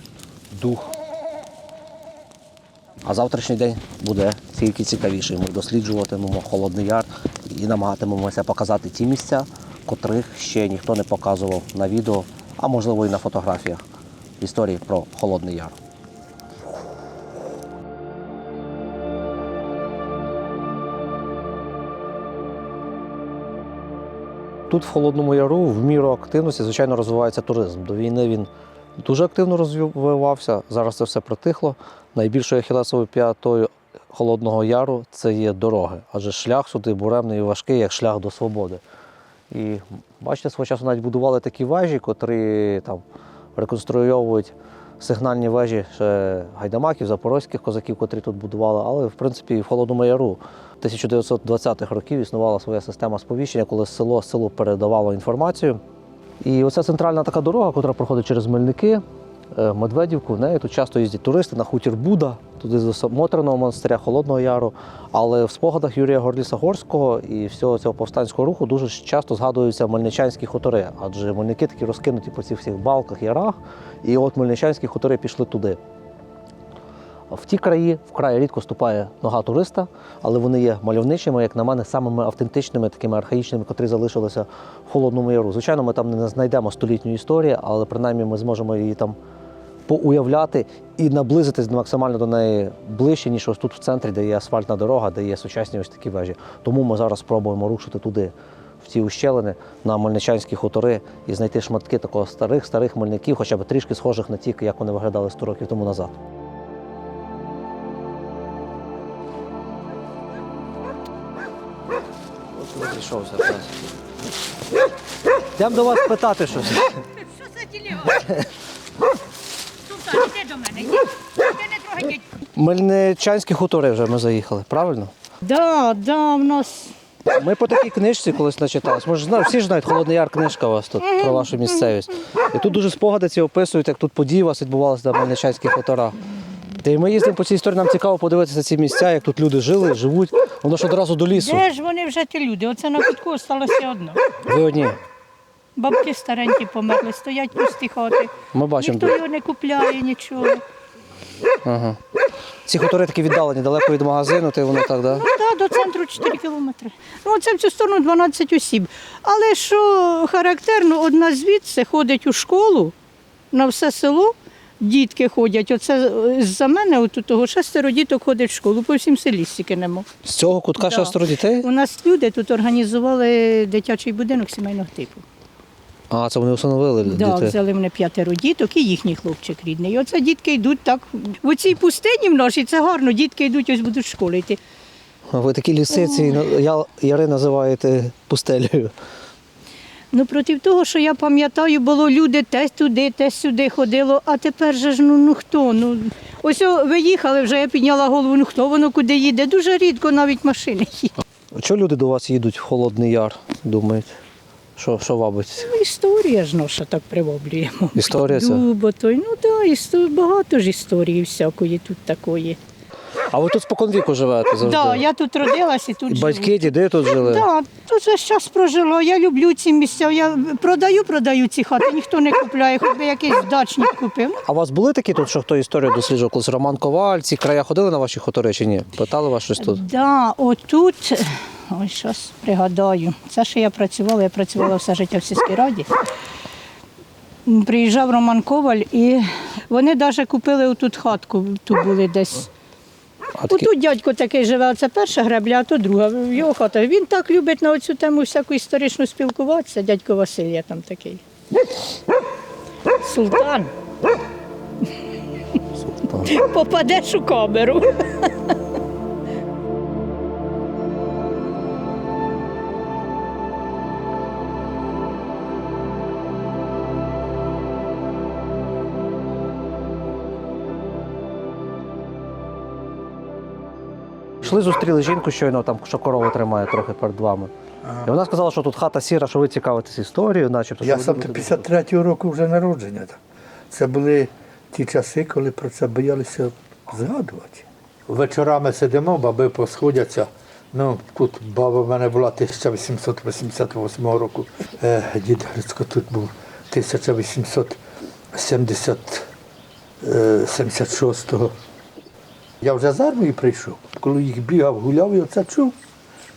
Speaker 2: дух. А завтрашній день буде тільки цікавіший. Ми досліджуватимемо Холодний Яр і намагатимемося показати ті місця, котрих ще ніхто не показував на відео, а можливо і на фотографіях історії про Холодний Яр. Тут в Холодному Яру в міру активності, звичайно, розвивається туризм. До війни він дуже активно розвивався, зараз це все притихло. Найбільшою ахілесовою п'ятою Холодного Яру – це є дороги, адже шлях сюди буремний і важкий, як шлях до свободи. І бачите, свого часу навіть будували такі вежі, котрі там реконструйовують сигнальні вежі ще гайдамаків, запорозьких козаків, котрі тут будували. Але, в принципі, в Холодному Яру 1920-х років існувала своя система сповіщення, коли село передавало інформацію. І оця центральна така дорога, яка проходить через Мельники, Медведівку, нею тут часто їздять туристи на хутір Буда, туди до Мотриного монастиря, Холодного Яру. Але в спогадах Юрія Горліса Горського і всього цього повстанського руху дуже часто згадуються мельничанські хутори, адже Мельники такі розкинуті по цих всіх балках, ярах, і от мельничанські хутори пішли туди. В ті краї вкрай рідко ступає нога туриста, але вони є мальовничими, як на мене, самими автентичними, такими архаїчними, котрі залишилися в Холодному Яру. Звичайно, ми там не знайдемо столітньої історії, але принаймні ми зможемо її там поуявляти і наблизитись максимально до неї ближче, ніж ось тут в центрі, де є асфальтна дорога, де є сучасні ось такі вежі. Тому ми зараз спробуємо рушити туди, в ті ущелини на мельничанські хутори і знайти шматки такого старих хмельників, хоча б трішки схожих на ті, як вони виглядали 100 років тому назад. От я прийшов зараз. Йдемо до вас питати щось.
Speaker 6: Що за телефон? Султан, іди до мене. Ти не трогай.
Speaker 2: Мельничанські хутори вже ми заїхали, правильно?
Speaker 6: Да, в нас.
Speaker 2: Ми по такій книжці колись начитались. Ми ж знаємо, всі ж знають, Холодний Яр книжка у вас тут про вашу місцевість. І тут дуже спогади ці описують, як тут події у вас відбувалися на Мельничанських хуторах. І ми їздимо по цій історії, нам цікаво подивитися ці місця, як тут люди жили, живуть. Воно ж одразу до лісу.
Speaker 6: Де ж вони вже ті люди? Оце на кутку залишилося одно.
Speaker 2: Ви одні.
Speaker 6: Бабки старенькі померли, стоять пусті хати.
Speaker 2: Ми бачимо.
Speaker 6: Ніхто його не купляє, нічого.
Speaker 2: Ага. Ці хутори такі віддалені, далеко від магазину, ти воно так, да?
Speaker 6: Ну так, до центру 4 кілометри. Ну, це в цю сторону 12 осіб. Але що характерно, одна звідси ходить у школу на все село, дітки ходять. Оце за мене, от у того 6 діток ходить в школу, по всім селі стільки нема.
Speaker 2: З цього кутка 6 дітей?
Speaker 6: У нас люди тут організували дитячий будинок сімейного типу.
Speaker 2: А, це вони усиновили
Speaker 6: Так,
Speaker 2: дітей?
Speaker 6: взяли мене 5 діток і їхній хлопчик рідний. І оце дітки йдуть так. У цій пустині в нашій це гарно, дітки йдуть, ось будуть в школі йти.
Speaker 2: Ви такі лісиці, яри називаєте пустелею.
Speaker 6: Ну, проти того, що я пам'ятаю, було люди те туди, те сюди ходило, а тепер же ж, ну хто? Ну, ось ви їхали, вже я підняла голову, ну хто воно куди їде? Дуже рідко навіть машини їдуть.
Speaker 2: Чого люди до вас їдуть в Холодний Яр, думають? Що вабить?
Speaker 6: Ну, історія ж наша так приваблює.
Speaker 2: Історія це?
Speaker 6: Дуба той, ну так, багато ж історії всякої тут такої.
Speaker 2: А ви тут споконвіку живете завжди?
Speaker 6: Так, я тут родилась і тут
Speaker 2: І
Speaker 6: живу.
Speaker 2: батьки, діди тут жили?
Speaker 6: Так, тут весь час прожила. Я люблю ці місця. Я продаю ці хати, ніхто не купляє, хоч би якийсь дачник купив.
Speaker 2: А у вас були такі тут, що хто історію досліджував? Колись Роман Коваль, ці края ходили на ваші хутори чи ні? Питали вас щось тут?
Speaker 6: Так, отут, ось зараз пригадаю. Це ще я працювала все життя в сільській раді. Приїжджав Роман Коваль і вони навіть купили отут хатку, тут були десь. Отут дядько такий живе, а це перша гребля, а то друга, його хата. Він так любить на оцю тему всяку історичну спілкуватися, дядько Василь там такий. Султан. Попадеш у камеру.
Speaker 2: Йшли, зустріли жінку щойно, там, що корову тримає трохи перед вами. І вона сказала, що тут хата сіра, що ви цікавитесь історією, начебто.
Speaker 12: Я сам 53-го року вже народження. Це були ті часи, коли про це боялися згадувати. Вечорами сидимо, баби посходяться. Ну, тут баба в мене була 1888 року. Дід Грицько тут був 1876-го. Я вже з армії прийшов, коли їх бігав, гуляв, я це чув.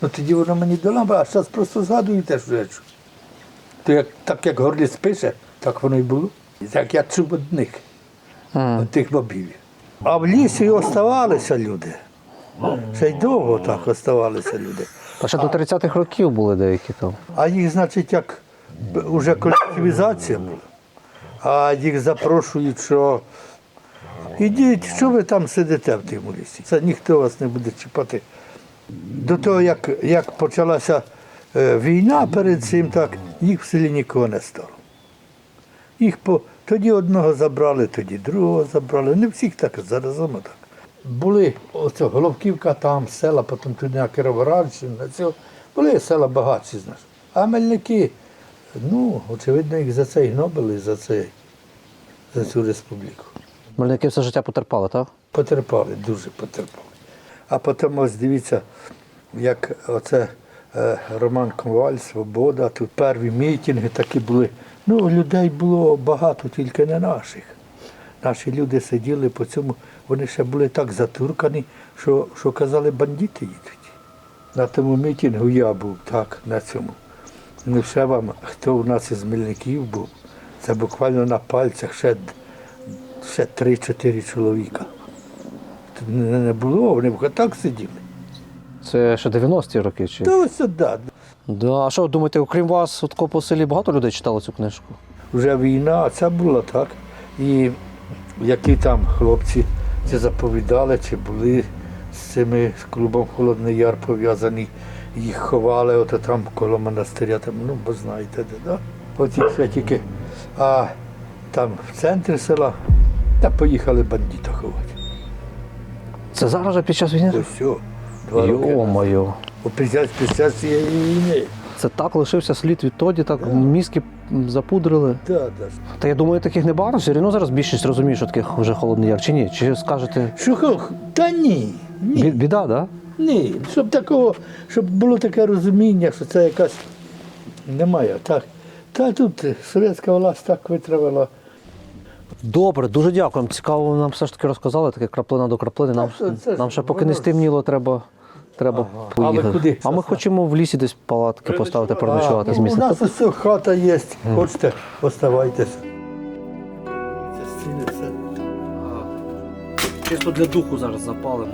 Speaker 12: Ну тоді воно мені до лампи, а зараз просто згадую те, що я чув. То так як Горліц пише, так воно й було. Так я чув від них, від тих бабів. А в лісі оставалися люди. Ще й довго так оставалися люди.
Speaker 2: А ще до 30-х років були деякі там.
Speaker 12: А їх, значить, як вже колективізація була, а їх запрошують, що ідіть, що ви там сидите в тому лісі. Це ніхто вас не буде чіпати. До того, як почалася війна перед цим, так їх в селі нікого не стало. Тоді одного забрали, тоді другого забрали. Не всіх так, заразом так. Були оце Головківка там, села, потім туди на Кіровоградщину, були села багатші, знаєш. А Мельники, ну, очевидно, їх за це і гнобили, за цю республіку.
Speaker 2: Мельники все життя потерпали, так?
Speaker 12: Потерпали, дуже потерпали. А потім ось дивіться, як оце Роман Коваль, Свобода, тут перві мітинги такі були. Ну, людей було багато, тільки не наших. Наші люди сиділи по цьому, вони ще були так затуркані, що казали, бандити їдуть. На тому мітингу я був, так, на цьому. Ну, ще вам, хто у нас із Мельників був, це буквально на пальцях ще 3-4 чоловіка. Не було, вони так сиділи.
Speaker 2: Це ще 90-ті роки? Чи?
Speaker 12: Та ось сюди.
Speaker 2: Да. А що ви думаєте, окрім вас, от по селі багато людей читали цю книжку?
Speaker 12: Вже війна, а це була так. І які там хлопці це заповідали, чи були з клубом Холодний Яр пов'язані, їх ховали ото там коло монастиря, там, ну, бо знаєте де, да? От і все тільки. А там в центрі села, та поїхали бандита ховати.
Speaker 2: Це зараз же під час війни?
Speaker 12: Ось все, 2 роки.
Speaker 2: Йо-моє.
Speaker 12: Під час цієї війни.
Speaker 2: Це так лишився слід відтоді, так мізки запудрили.
Speaker 12: Да.
Speaker 2: Та я думаю, таких небагато, все одно зараз більшість розуміє, що таке вже Холодний Яр, чи ні? Чи скажете,
Speaker 12: Та ні.
Speaker 2: біда, так? Да?
Speaker 12: Ні, щоб було таке розуміння, що це якась немає. Так. Та тут совєтська власть так витравила.
Speaker 2: Добре, дуже дякуємо. Цікаво, ви нам все ж таки розказали, таке краплина до краплини. Нам ще поки не стемніло, треба поїхати.
Speaker 12: А ви куди?
Speaker 2: А ми хочемо в лісі десь палатки поставити, переночувати з
Speaker 12: У
Speaker 2: міста.
Speaker 12: нас ось хата є, хочете, оставайтеся.
Speaker 2: Чисто для духу зараз запалимо.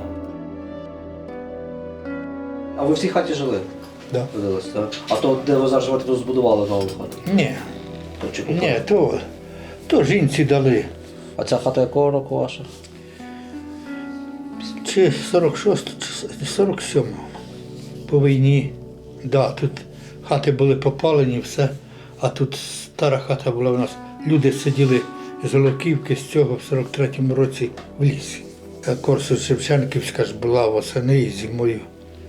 Speaker 2: А ви в цій хаті жили?
Speaker 12: Да.
Speaker 2: Так. А то, де ви зараз живете, тут збудували нову хату?
Speaker 12: Ні, то жінці дали.
Speaker 2: А ця хата якого року ваша?
Speaker 12: Чи 46, чи 47 по війні. Да, тут хати були попалені, все. А тут стара хата була у нас. Люди сиділи з Голоківки, з цього в 43-му році в лісі. Корсунь-Шевченківська ж була восени і зимою.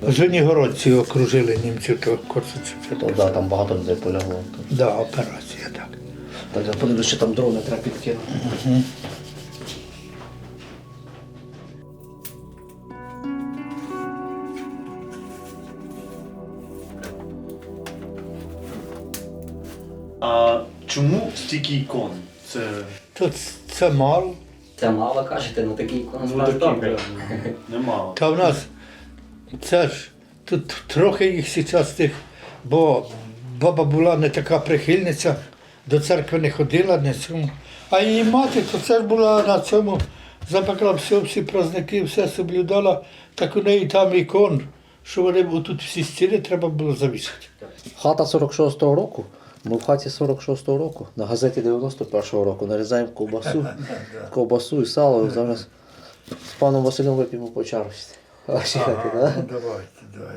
Speaker 12: Звенігородці окружили німців, то Корсунь-Шевченківська.
Speaker 2: Так, там багато людей полягло.
Speaker 12: Да, операція, так.
Speaker 2: Так, я подивлюсь, що там дрони треба підкинути.
Speaker 13: А чому стільки ікон?
Speaker 12: Тут це мало.
Speaker 10: Це мало, кажете, ну такі ікони
Speaker 13: Ну такі, да, немало.
Speaker 12: Та в нас це ж тут трохи їх зараз тих, бо баба була не така прихильниця, до церкви не ходила, не цьому. А її мати, то це ж була на цьому, запекла всі праздники, все соблюдала, так у неї там ікон, що вони тут всі стіни треба було завісити.
Speaker 2: Хата 46-го року. Ми в хаті 46-го року, на газеті 91-го року нарізаємо ковбасу і сало. Зараз з паном Василем вип'ємо по чарочці.
Speaker 12: Давайте,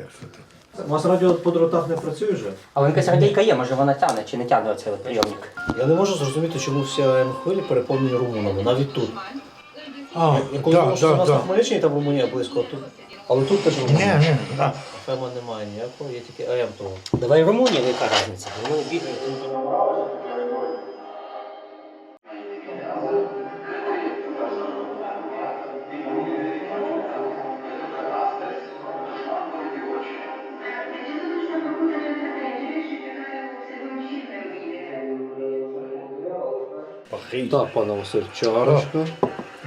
Speaker 12: якщо так.
Speaker 2: У вас радіо по дротах не працює вже?
Speaker 10: Але якась радійка є, може вона тягне чи не тягне оцей от прийомник.
Speaker 2: Я не можу зрозуміти, чому всі АМ-хвилі переповнені румунами, навіть тут. Я коли думав, що у нас на Хмельниччині, там Румунія близько, але тут теж Румунія.
Speaker 12: Ні.
Speaker 2: Фема немає ніякого, є тільки АМ того.
Speaker 10: Давай Румунія, яка різниця? Вони бігають.
Speaker 2: Так, пане Василь, чарочка.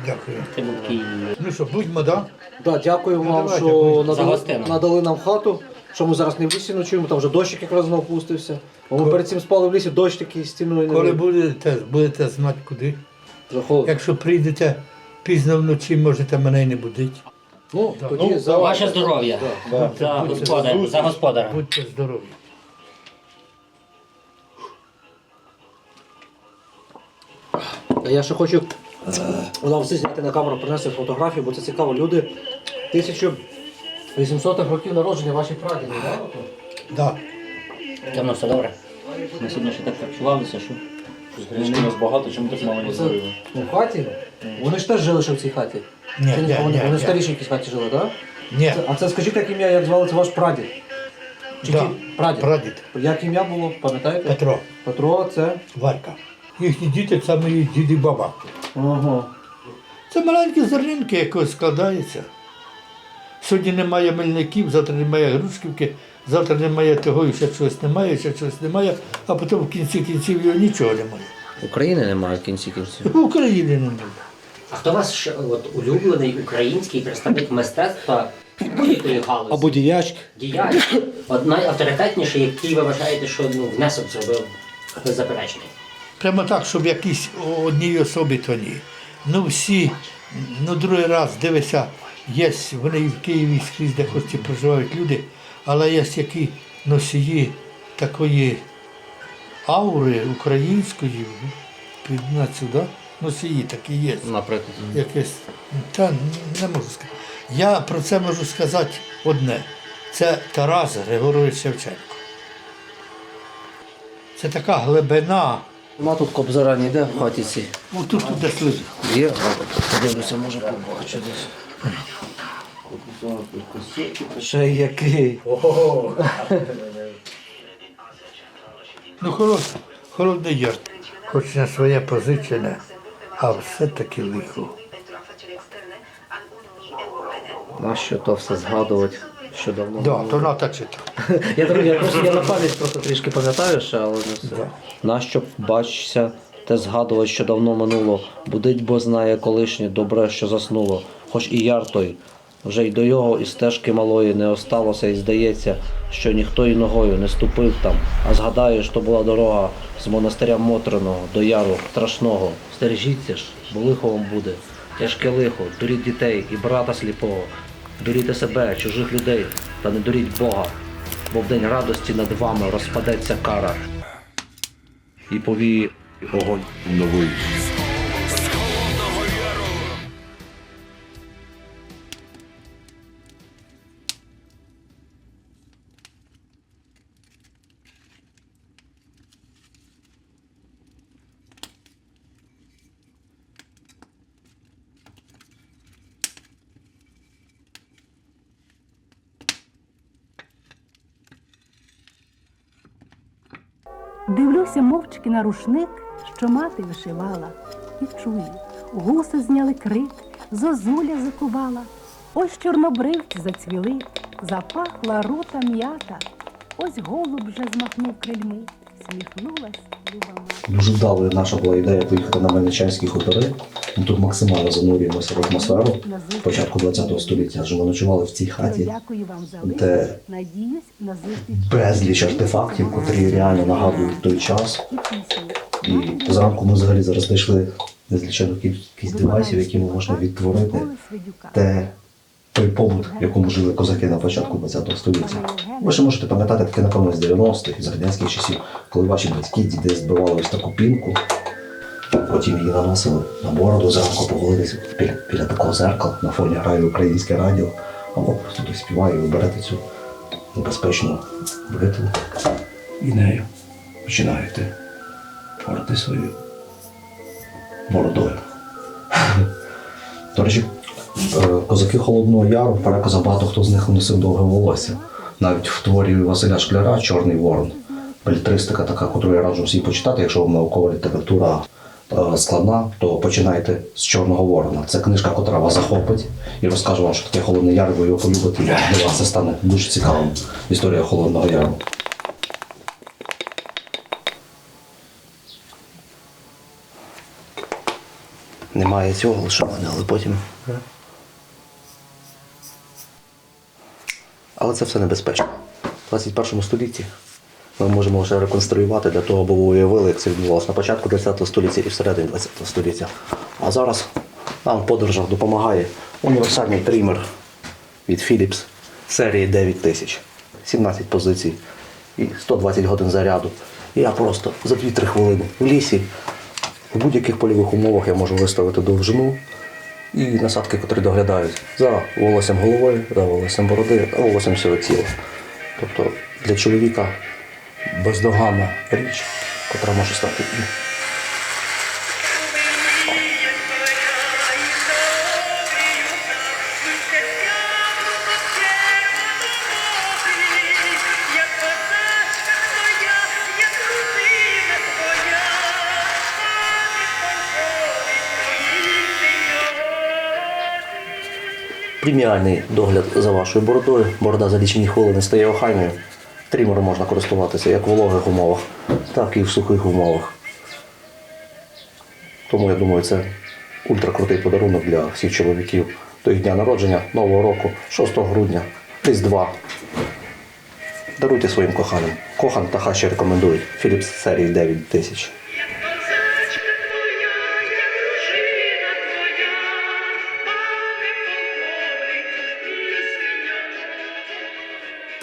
Speaker 12: Дякую.
Speaker 10: Це був Київ.
Speaker 12: Ну що, будьмо, так?
Speaker 2: Да, дякую вам,
Speaker 12: давайте,
Speaker 2: що надали нам хату, що ми зараз не в лісі ночуємо, там вже дощик якраз знов пустився. Бо ми перед цим спали в лісі, дощ такий стіною не
Speaker 12: Коли
Speaker 2: вийде.
Speaker 12: будете знати куди.
Speaker 2: Вже холодно.
Speaker 12: Якщо прийдете пізно вночі, можете мене й не будити.
Speaker 2: Ну, тоді за
Speaker 10: Ваше здоров'я. За господаря.
Speaker 12: Будьте здорові.
Speaker 2: Я ще хочу вам все зняти на камеру, принести фотографію, бо це цікаво. Люди 1800-х років народження, ваші прадіди, так?
Speaker 12: Так.
Speaker 10: Давно все добре. Ми сьогодні ще так харчувалися, що
Speaker 13: Гречки у нас багато, чому так мало не зробили?
Speaker 2: В хаті? Вони ж теж жили ще в цій хаті?
Speaker 12: Ні,
Speaker 2: Чи
Speaker 12: ні,
Speaker 2: вони
Speaker 12: ні.
Speaker 2: старіші якісь хаті жили, так?
Speaker 12: Ні.
Speaker 2: А це скажіть, як ім'я, як звали це ваш прадід? Чи
Speaker 12: Да.
Speaker 2: прадід?
Speaker 12: Прадід.
Speaker 2: Як ім'я було, пам'ятаєте?
Speaker 12: Петро.
Speaker 2: Петро, це?
Speaker 12: Варка. Їхні діти це мої діди і баба.
Speaker 2: Ага.
Speaker 12: Це маленькі зернинки якось складаються. Сьогодні немає Мельників, завтра немає Грушківки, завтра немає того, і ще чогось немає, ще чогось немає, а потім в кінці кінців його нічого немає.
Speaker 2: України немає в кінці кінців.
Speaker 12: України немає.
Speaker 10: А хто ваш от, улюблений український представник мистецтва будь-якої галузі?
Speaker 2: Або діячки.
Speaker 10: Діяч. От найавторитетніший, який ви вважаєте, що внесок зробив беззаперечний.
Speaker 12: Прямо так, щоб якійсь одній особі, то ні. Ну всі, другий раз дивися, є, вони і в Києві скрізь, де хоч і проживають люди, але є які носії такої аури української, підняться, да? Носії такі є.
Speaker 2: Наприклад.
Speaker 12: Якесь, та не можу сказати. Я про це можу сказати одне. Це Тарас Григорович Шевченко. Це така глибина.
Speaker 2: Нема тут кобзара ніде в хаті цій.
Speaker 12: Отут десь лежить.
Speaker 2: Є, подивлюся, може побачу десь. Ще який.
Speaker 12: Ну, холодний ярд. Хоч на своє позичене, а все-таки лихо.
Speaker 2: Нащо то все згадувати, що давно.
Speaker 12: Да, то надо читати.
Speaker 2: Я на пам'ять просто трішки пам'ятаю ще, але не все. Нащо бачся, те згадувати, що давно минуло. Будить бо знає колишнє, добре, що заснуло. Хоч і яр той, вже й до його і стежки малої не осталося, і здається, що ніхто й ногою не ступив там. А згадаєш, то була дорога з монастиря Мотриного до яру страшного. Стережіться ж, бо лихо вам буде. Тяжке лихо, дуріть дітей і брата сліпого. Дуріте себе, чужих людей, та не дуріть Бога, бо в день радості над вами розпадеться кара. І повіє огонь новий.
Speaker 14: Дивлюся мовчки на рушник, що мати вишивала, і чую, гуси зняли крик, зозуля закувала. Ось чорнобривці зацвіли, запахла рута м'ята. Ось голуб вже змахнув крильми, сміхнулась люба мати.
Speaker 2: Дуже вдалою наша була ідея поїхати на Мельничанські хутори. Ми тут максимально занурюємося в атмосферу початку ХХ століття, адже ми ночували в цій хаті, де безліч артефактів, котрі реально нагадують той час. І зранку ми взагалі зараз знайшли незлічену кількість девайсів, які можна відтворити той побут, в якому жили козаки на початку ХХ століття. Ви ще можете пам'ятати таке, напевно, з 90-х, з радянських часів, коли ваші батьки, діди збивали ось таку пінку, потім її наносили на бороду зранку, поголитися біля такого зеркала, на фоні грає українське радіо, або просто хтось співає, і ви берете цю небезпечну бритву і нею починаєте порати свою бородою. До речі, козаки Холодного Яру, в переказах багато хто з них носив довге волосся. Навіть в творі Василя Шкляра «Чорний ворон». Белетристика така, яку я раджу всім почитати, якщо вам наукова література складна, то починайте з «Чорного ворона». Це книжка, яка вас захопить і розкаже вам, що таке Холодний Яр, ви його полюбите, і для вас це стане дуже цікавим. Історія Холодного Яру. Немає цього лише мене, але потім. Але це все небезпечно. У 21 столітті ми можемо лише реконструювати для того, аби ви уявили, як це відбувалося на початку ХХ століття і всередині ХХ століття. А зараз нам в подорожах допомагає універсальний тример від Philips серії 9000. 17 позицій і 120 годин заряду. І я просто за 2-3 хвилини в лісі, в будь-яких польових умовах я можу виставити довжину і насадки, які доглядають за волоссям голови, за волоссям бороди, за волоссям всього тіла. Тобто для чоловіка бездоганна річ, яка може стати і преміальний догляд за вашою бородою. Борода за лічені хвилини стає охайною. Трімером можна користуватися як в вологих умовах, так і в сухих умовах. Тому я думаю, це ультракрутий подарунок для всіх чоловіків до їх дня народження, Нового року, 6 грудня, Різдва. Даруйте своїм коханим. Кохан та Хаші рекомендують. Philips серії 9000.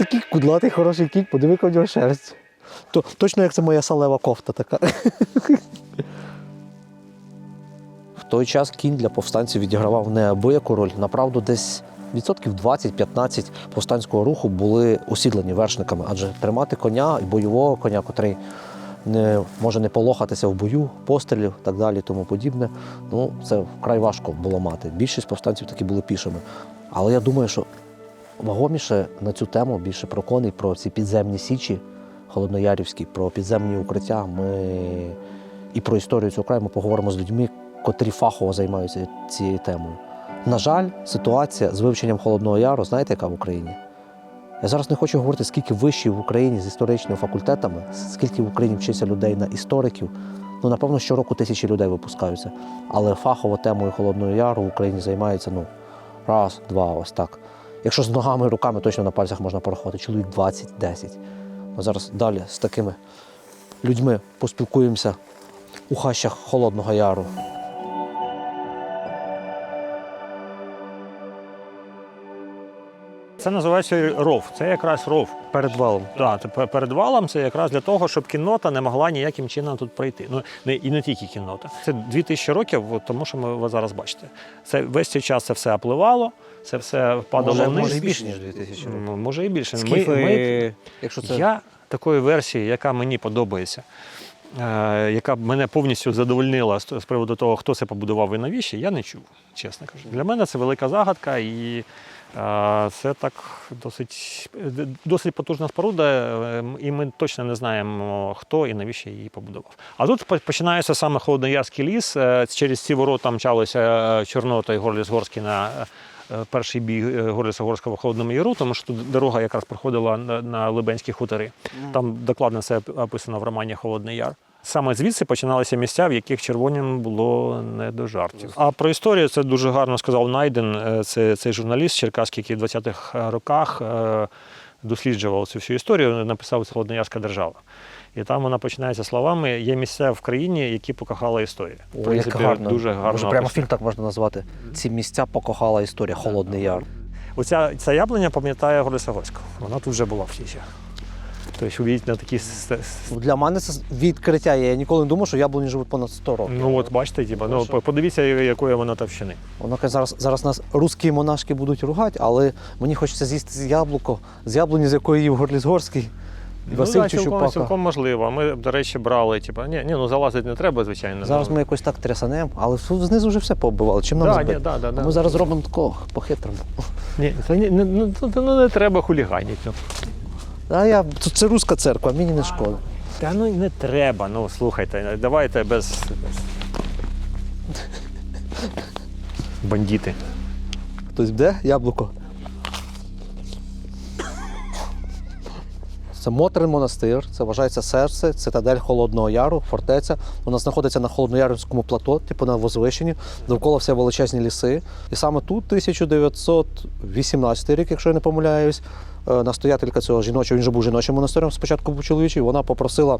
Speaker 2: такий кудлатий, хороший кінь, подиви-ка в нього шерсть. Точно як це моя салева кофта така. В той час кінь для повстанців відігравав неабияку роль. Направду, десь відсотків 20-15 повстанського руху були осідлені вершниками, адже тримати коня, бойового коня, котрий може не полохатися в бою, пострілів і так далі, тому подібне, ну, це вкрай важко було мати. Більшість повстанців таки були пішими. Але я думаю, що вагоміше на цю тему, більше про коней, про ці підземні січі холодноярівські, про підземні укриття і про історію цього краю ми поговоримо з людьми, котрі фахово займаються цією темою. На жаль, ситуація з вивченням Холодного Яру, знаєте, яка в Україні? Я зараз не хочу говорити, скільки вишів в Україні з історичними факультетами, скільки в Україні вчиться людей на істориків. Ну, напевно, щороку тисячі людей випускаються. Але фахово темою Холодного Яру в Україні займається, раз, два, ось так. Якщо з ногами і руками, точно на пальцях можна порахувати. Чоловік 20-10. Ми зараз далі з такими людьми поспілкуємося у хащах Холодного Яру.
Speaker 15: Це називається ров. Це якраз ров.
Speaker 2: Перед валом.
Speaker 15: Так, перед валом це якраз для того, щоб кіннота не могла ніяким чином тут пройти. І не тільки кіннота. Це 2000 років, тому що ви зараз бачите. Це весь цей час це все опливало, це все падало вниз.
Speaker 2: Може і більше, ніж 2000 років.
Speaker 15: Може і більше.
Speaker 2: Якщо це...
Speaker 15: Я такої версії, яка мені подобається, яка б мене повністю задовольнила з приводу того, хто це побудував і навіщо, я не чув, чесно кажу. Для мене це велика загадка, і це так досить потужна споруда, і ми точно не знаємо, хто і навіщо її побудував. А тут починається саме Холодноярський ліс. Через ці ворота мчалися Чорнота і Горліс-Горський на перший бій Горліса-Горського в Холодному Яру, тому що тут дорога якраз проходила на Либенські хутори. Там докладно все описано в романі «Холодний Яр». Саме звідси починалися місця, в яких червоним було не до жартів. А про історію це дуже гарно сказав Найден, це цей журналіст черкаський, який в 20-х роках досліджував цю всю історію, написав «Холодноярська держава». І там вона починається словами: є місця в країні, які покохала історія.
Speaker 2: В принципі,
Speaker 15: гарно. Дуже гарно.
Speaker 2: Може, прямо фільм так можна назвати. Ці місця покохала історія, Холодний Яр.
Speaker 15: Ця яблуня пам'ятає Горліса-Горського. Вона тут вже була в Січі. Тобто, увидіть на такі...
Speaker 2: Для мене це відкриття. Я ніколи не думав, що яблуні живуть понад 100 років.
Speaker 15: Ну от бачите, подивіться, якої вона товщини.
Speaker 2: Вона каже, зараз нас русські монашки будуть ругати, але мені хочеться з'їсти яблуко, з яблуні, з якої їв Горліс-Горський.
Speaker 15: Цілком можливо. Ми, до речі, брали, залазити не треба, звичайно.
Speaker 2: Зараз ми якось так трясанемо, але знизу вже все пооббивали. Чим нам збити? Ми зараз робимо такого, по-хитрому.
Speaker 15: Не треба хуліганити.
Speaker 2: Це руська церква, мені не шкода.
Speaker 15: Та не треба, слухайте, давайте без... Бандити.
Speaker 2: Хтось буде яблуко? Це Мотрин монастир, це вважається серце, цитадель Холодного Яру, фортеця. Вона знаходиться на Холодноярському плато, на возвишенні, довкола все величезні ліси. І саме тут 1918 рік, якщо я не помиляюсь, настоятелька цього жіночого, він же був жіночим монастирем, спочатку був чоловічий, вона попросила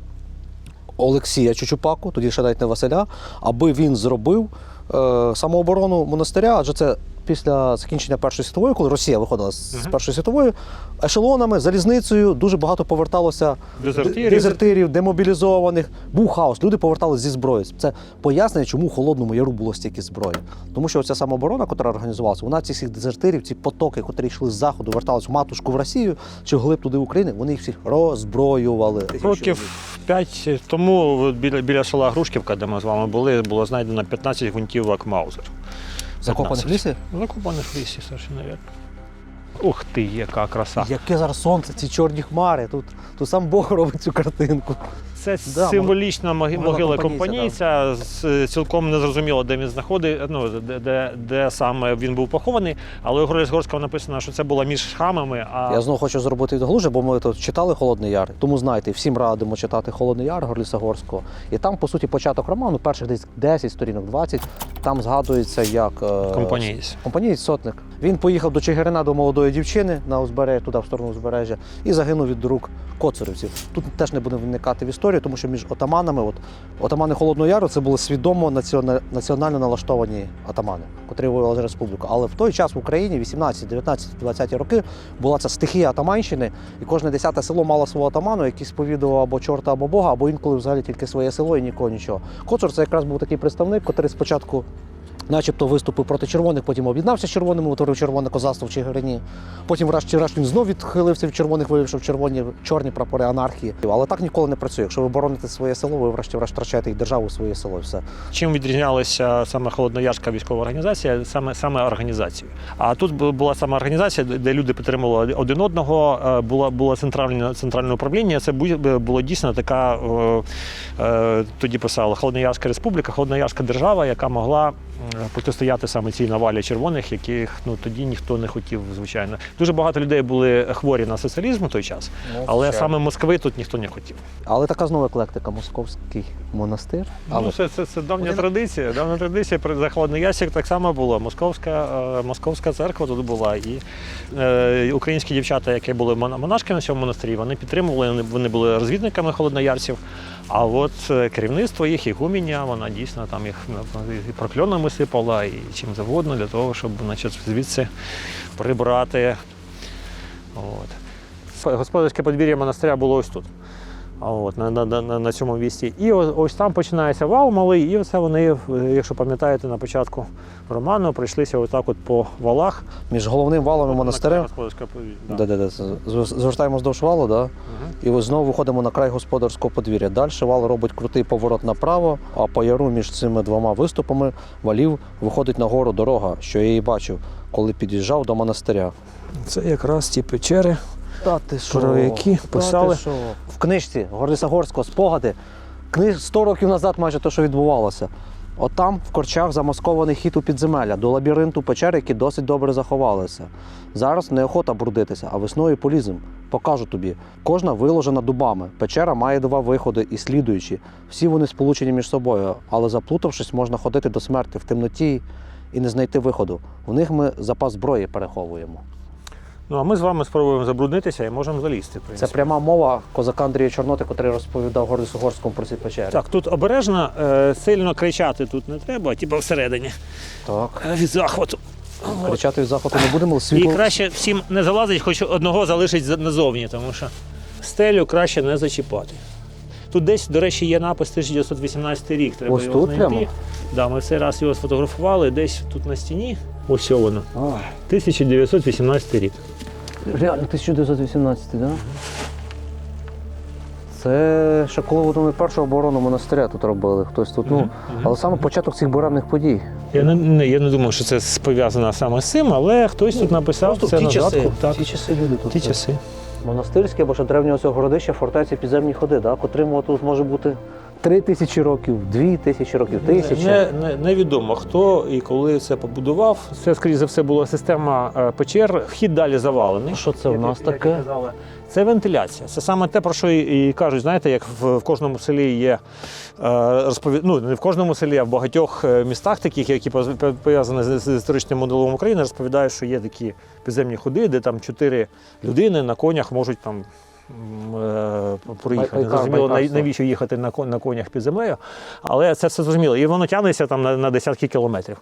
Speaker 2: Олексія Чучупаку, тоді ще навіть не Василя, аби він зробив самооборону монастиря, адже це після закінчення Першої світової, коли Росія виходила з Першої світової, ешелонами, залізницею дуже багато поверталося дезертирів, демобілізованих. Був хаос, люди поверталися зі зброєю. Це пояснення, чому в Холодному Яру було стільки зброї. Тому що ця самооборона, яка організувалася, вона цих всіх дезертирів, ці потоки, які йшли з Заходу, верталися в матушку в Росію чи вглиб туди України, вони їх всіх роззброювали.
Speaker 15: Років 5 тому біля села Грушківка, де ми з вами були, було знайдено 15 гвинтівок Маузер.
Speaker 2: Закопаних в лісі?
Speaker 15: Закопаних в лісі, совершенно вірно. Ух ти, яка краса.
Speaker 2: Яке зараз сонце, ці чорні хмари, тут сам Бог робить цю картинку.
Speaker 15: Це символічна могила компанійця, цілком незрозуміло, де він знаходить, де саме він був похований, але у Горліс-Горського написано, що це було між хамами.
Speaker 2: Я знову хочу зробити відглуження, бо ми тут читали «Холодний Яр», тому знаєте, всім радимо читати «Холодний Яр» Горліса-Горського. І там, по суті, початок роману, перших десь 10 сторінок, 20, там згадується як компанієць, сотник. Він поїхав до Чигирина, до молодої дівчини на узбережжя, туди, в сторону узбережжя, і загинув від рук коцурівців. Тут теж не будемо вникати в історію. історію, тому що між отаманами, отамани Холодного Яру це були свідомо національно налаштовані отамани, котрі воювали за республіку. Але в той час в Україні, 18, 19, 20 роки, була ця стихія атаманщини, і кожне 10-те село мало свого атаману, який сповідував або чорта, або Бога, або інколи взагалі тільки своє село і нікого нічого. Коцур це якраз був такий представник, котрий спочатку начебто виступив проти червоних, потім об'єднався з червоними, утворив червоне козацтво в Чигирині. Потім врешті-решт він знов відхилився від червоних, виявив, що чорні прапори анархії. Але так ніколи не працює. Якщо ви бороните своє село, ви врешті-решт втрачаєте і державу, своє село, і все.
Speaker 15: Чим відрізнялася саме Холодноярська військова організація? Саме організацією. А тут була саме організація, де люди підтримували один одного, було центральне управління. Це було дійсно така, тоді писали, Холодноярська республіка, Холодноярська держава, яка могла протистояти саме цій навалі червоних, яких тоді ніхто не хотів, звичайно. Дуже багато людей були хворі на соціалізм у той час, але саме Москви тут ніхто не хотів.
Speaker 2: Але така знову еклектика, московський монастир.
Speaker 15: Це давня традиція. Давня традиція за Холодноярськ так само було. Московська церква тут була. І українські дівчата, які були монашки на цьому монастирі, вони підтримували, вони були розвідниками холодноярців. А от керівництво їх, ігуміння, вона дійсно там їх прокльонами сипала і чим завгодно для того, щоб звідси прибрати. Господарське подвір'я монастиря було ось тут, на цьому місці. І ось там починається вал малий, і оце вони, якщо пам'ятаєте, на початку роману прийшлися отак по валах.
Speaker 2: Між головним валом і монастирем. Звертаємо вздовж валу, да? І ось знову виходимо на край господарського подвір'я. Далі вал робить крутий поворот направо, а по яру між цими двома виступами валів виходить нагору дорога, що я її бачив, коли під'їжджав до монастиря.
Speaker 15: Це якраз ті печери, про які писали.
Speaker 2: В книжці Гордиса-Горського «Спогади», 100 років назад майже те, що відбувалося. Отам в корчах замаскований хід у підземелля, до лабіринту печер, які досить добре заховалися. Зараз неохота брудитися, а весною полізем. Покажу тобі. Кожна виложена дубами. Печера має 2 виходи і слідуючі. Всі вони сполучені між собою, але заплутавшись, можна ходити до смерти в темноті і не знайти виходу. В них ми запас зброї переховуємо.
Speaker 15: А ми з вами спробуємо забруднитися і можемо залізти.
Speaker 2: Це пряма мова козака Андрія Чорноти, який розповідав Гордису Горському про ці печери.
Speaker 15: Так, тут обережно, сильно кричати тут не треба, типу всередині.
Speaker 2: Так.
Speaker 15: Від захвату.
Speaker 2: Кричати від захвату не будемо.
Speaker 15: І краще всім не залазить, хоч одного залишить назовні, тому що стелю краще не зачіпати. Тут десь, до речі, є напис 1918 рік. Треба
Speaker 2: ось
Speaker 15: його
Speaker 2: тут
Speaker 15: знайти.
Speaker 2: Прямо?
Speaker 15: Да, ми цей раз його сфотографували, десь тут на стіні. Ось воно. 1918 рік.
Speaker 2: Реально, 1918, так? Да? Це ще коли вони першу оборону монастиря тут робили. Хтось тут, але саме початок цих буремних подій.
Speaker 15: Я не думав, що це пов'язано саме з цим, але хтось тут написав це на згадку.
Speaker 2: Ті часи люди тут.
Speaker 15: Ті часи.
Speaker 2: Монастирське, або ще древнього цього городища, фортеці, підземні ходи, да? Котрим тут може бути 3000 років, 2000 років, 1000.
Speaker 15: Невідомо, хто і коли це побудував. Це, скоріше за все, була система печер, вхід далі завалений.
Speaker 2: Що це в нас таке?
Speaker 15: Це вентиляція. Це саме те, про що і кажуть, знаєте, як в кожному селі є, не в кожному селі, а в багатьох містах таких, які пов'язані з історичним моделом України, розповідають, що є такі підземні ходи, де там 4 людини на конях можуть там проїхати. Зрозуміло, навіщо їхати на конях під землею, але це все зрозуміло. І воно тягнеться там на десятки кілометрів.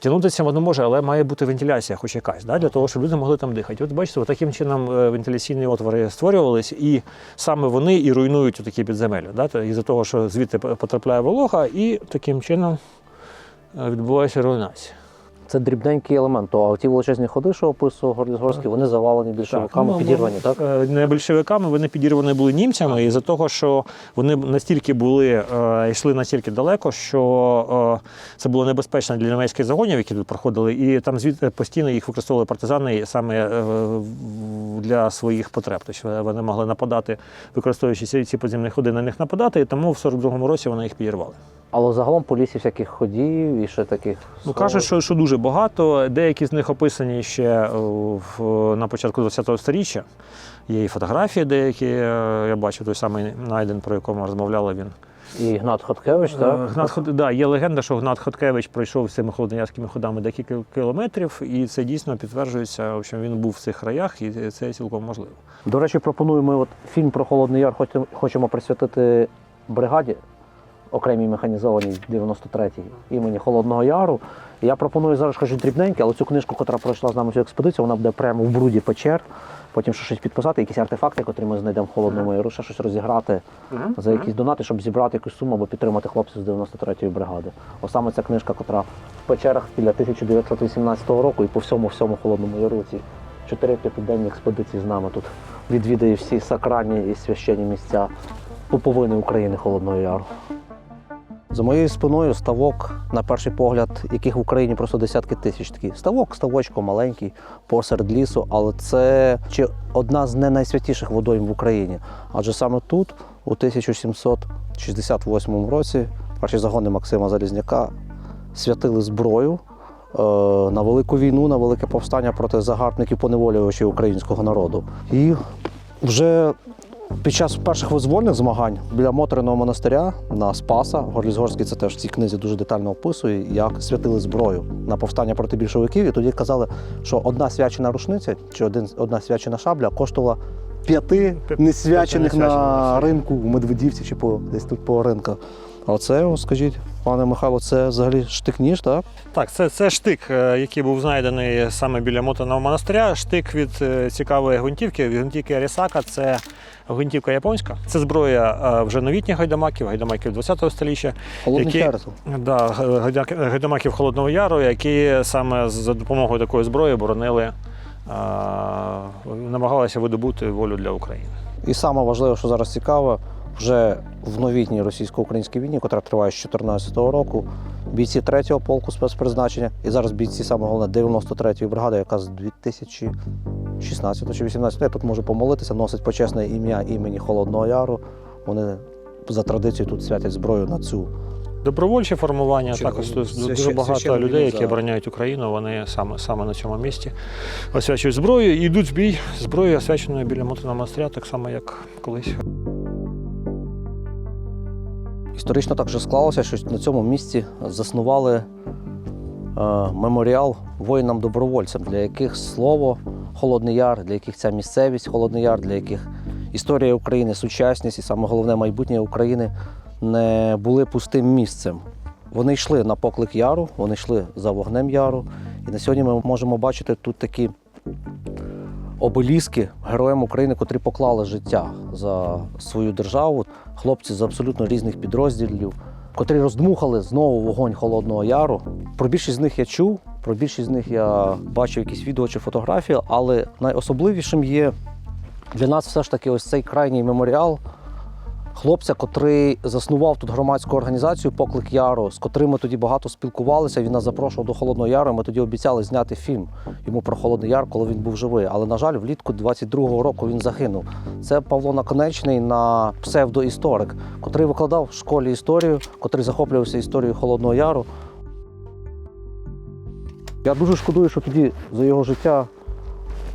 Speaker 15: Тягнутися воно може, але має бути вентиляція хоч якась, для того, щоб люди могли там дихати. От бачите, таким чином вентиляційні отвори створювались, і саме вони і руйнують такі підземелля. Із-за того, що звідти потрапляє волога, і таким чином відбувається руйнація.
Speaker 2: Це дрібненький елемент, а ті величезні ходи, що описував Гордис Горський, вони завалені більшовиками, підірвані, так?
Speaker 15: Не більшовиками, вони підірвані були німцями, із-за того, що вони настільки йшли настільки далеко, що це було небезпечно для німецьких загонів, які тут проходили, і там звідти постійно їх використовували партизани саме для своїх потреб. Тобто вони могли нападати, використовуючи ці підземні ходи, на них нападати, і тому в 42-му році вони їх підірвали.
Speaker 2: Але загалом по лісі всяких ходів і ще таких...
Speaker 15: Кажуть, що дуже багато. Деякі з них описані ще на початку ХХ століття. Є і фотографії деякі, я бачив, той самий Найден, про якого ми розмовляли, він
Speaker 2: І Гнат Хоткевич, так?
Speaker 15: Да, є легенда, що Гнат Хоткевич пройшов цими холодноярськими ходами декілька кілометрів, і це дійсно підтверджується, що він був в цих краях, і це цілком можливо.
Speaker 2: До речі, пропоную, ми от фільм про Холодний Яр хочемо присвятити бригаді, окремій механізованій 93-й імені Холодного Яру. Я пропоную зараз щось дрібненьке, але цю книжку, яка пройшла з нами цю експедицію, вона буде прямо в бруді печер. Потім щось підписати, якісь артефакти, які ми знайдемо в Холодному Яру, ще щось розіграти за якісь донати, щоб зібрати якусь суму або підтримати хлопців з 93-ї бригади. Ось саме ця книжка, яка в печерах біля 1918 року і по всьому Холодному Яру ці 4-5-денні експедиції з нами тут відвідає всі сакральні і священні місця пуповини України Холодного Яру. За моєю спиною ставок, на перший погляд, яких в Україні просто десятки тисяч. Такий ставочко маленький, посеред лісу, але це одна з не найсвятіших водойм в Україні. Адже саме тут, у 1768 році, перші загони Максима Залізняка святили зброю на велику війну, на велике повстання проти загарбників, поневолювачів українського народу. І вже під час перших визвольних змагань біля Мотриного монастиря на Спаса, Горліцгорський це теж в цій книзі дуже детально описує, як святили зброю на повстання проти більшовиків. І тоді казали, що одна свячена рушниця чи одна свячена шабля коштувала 5 несвячених на ринку у Медведівці чи десь тут по ринках. А оце, скажіть, пане Михайло, це взагалі штик-ніж, так?
Speaker 15: Так, це штик, який був знайдений саме біля Мотриного монастиря. Штик від цікавої гвинтівки, від гвинтівки Арісака. Це гвинтівка японська. Це зброя вже новітніх гайдамаків 20-го століття.
Speaker 2: Холодний Яр.
Speaker 15: Гайдамаків Холодного Яру, які саме за допомогою такої зброї боронили, намагалися видобути волю для України.
Speaker 2: І саме важливе, що зараз цікаво, вже в новітній російсько-українській війні, яка триває з 2014 року, бійці 3-го полку спецпризначення і зараз бійці, саме головне, 93-ї бригади, яка з 2016 чи 2018, я тут можу помолитися, носить почесне ім'я імені Холодного Яру. Вони за традицією тут святять зброю на цю.
Speaker 15: Добровольчі формування, також дуже багато людей, які обороняють Україну, вони саме на цьому місці освячують зброю і йдуть в бій зброєю, освяченою біля Мотриного монастиря, так само, як колись.
Speaker 2: Історично так же склалося, що на цьому місці заснували меморіал воїнам-добровольцям, для яких слово Холодний Яр, для яких ця місцевість Холодний Яр, для яких історія України, сучасність і саме головне майбутнє України не були пустим місцем. Вони йшли на поклик Яру, вони йшли за вогнем Яру. І на сьогодні ми можемо бачити тут такі обеліски героям України, котрі поклали життя за свою державу. Хлопці з абсолютно різних підрозділів, котрі роздмухали знову вогонь Холодного Яру. Про більшість з них я чув, про більшість з них я бачив якісь відео чи фотографії, але найособливішим є для нас все ж таки ось цей крайній меморіал хлопця, котрий заснував тут громадську організацію «Поклик Яру», з котрим ми тоді багато спілкувалися. Він нас запрошував до Холодного Яру, ми тоді обіцяли зняти фільм йому про Холодний Яр, коли він був живий. Але, на жаль, влітку 22-го року він загинув. Це Павло Наконечний, псевдоісторик, котрий викладав в школі історію, котрий захоплювався історією Холодного Яру. Я дуже шкодую, що тоді за його життя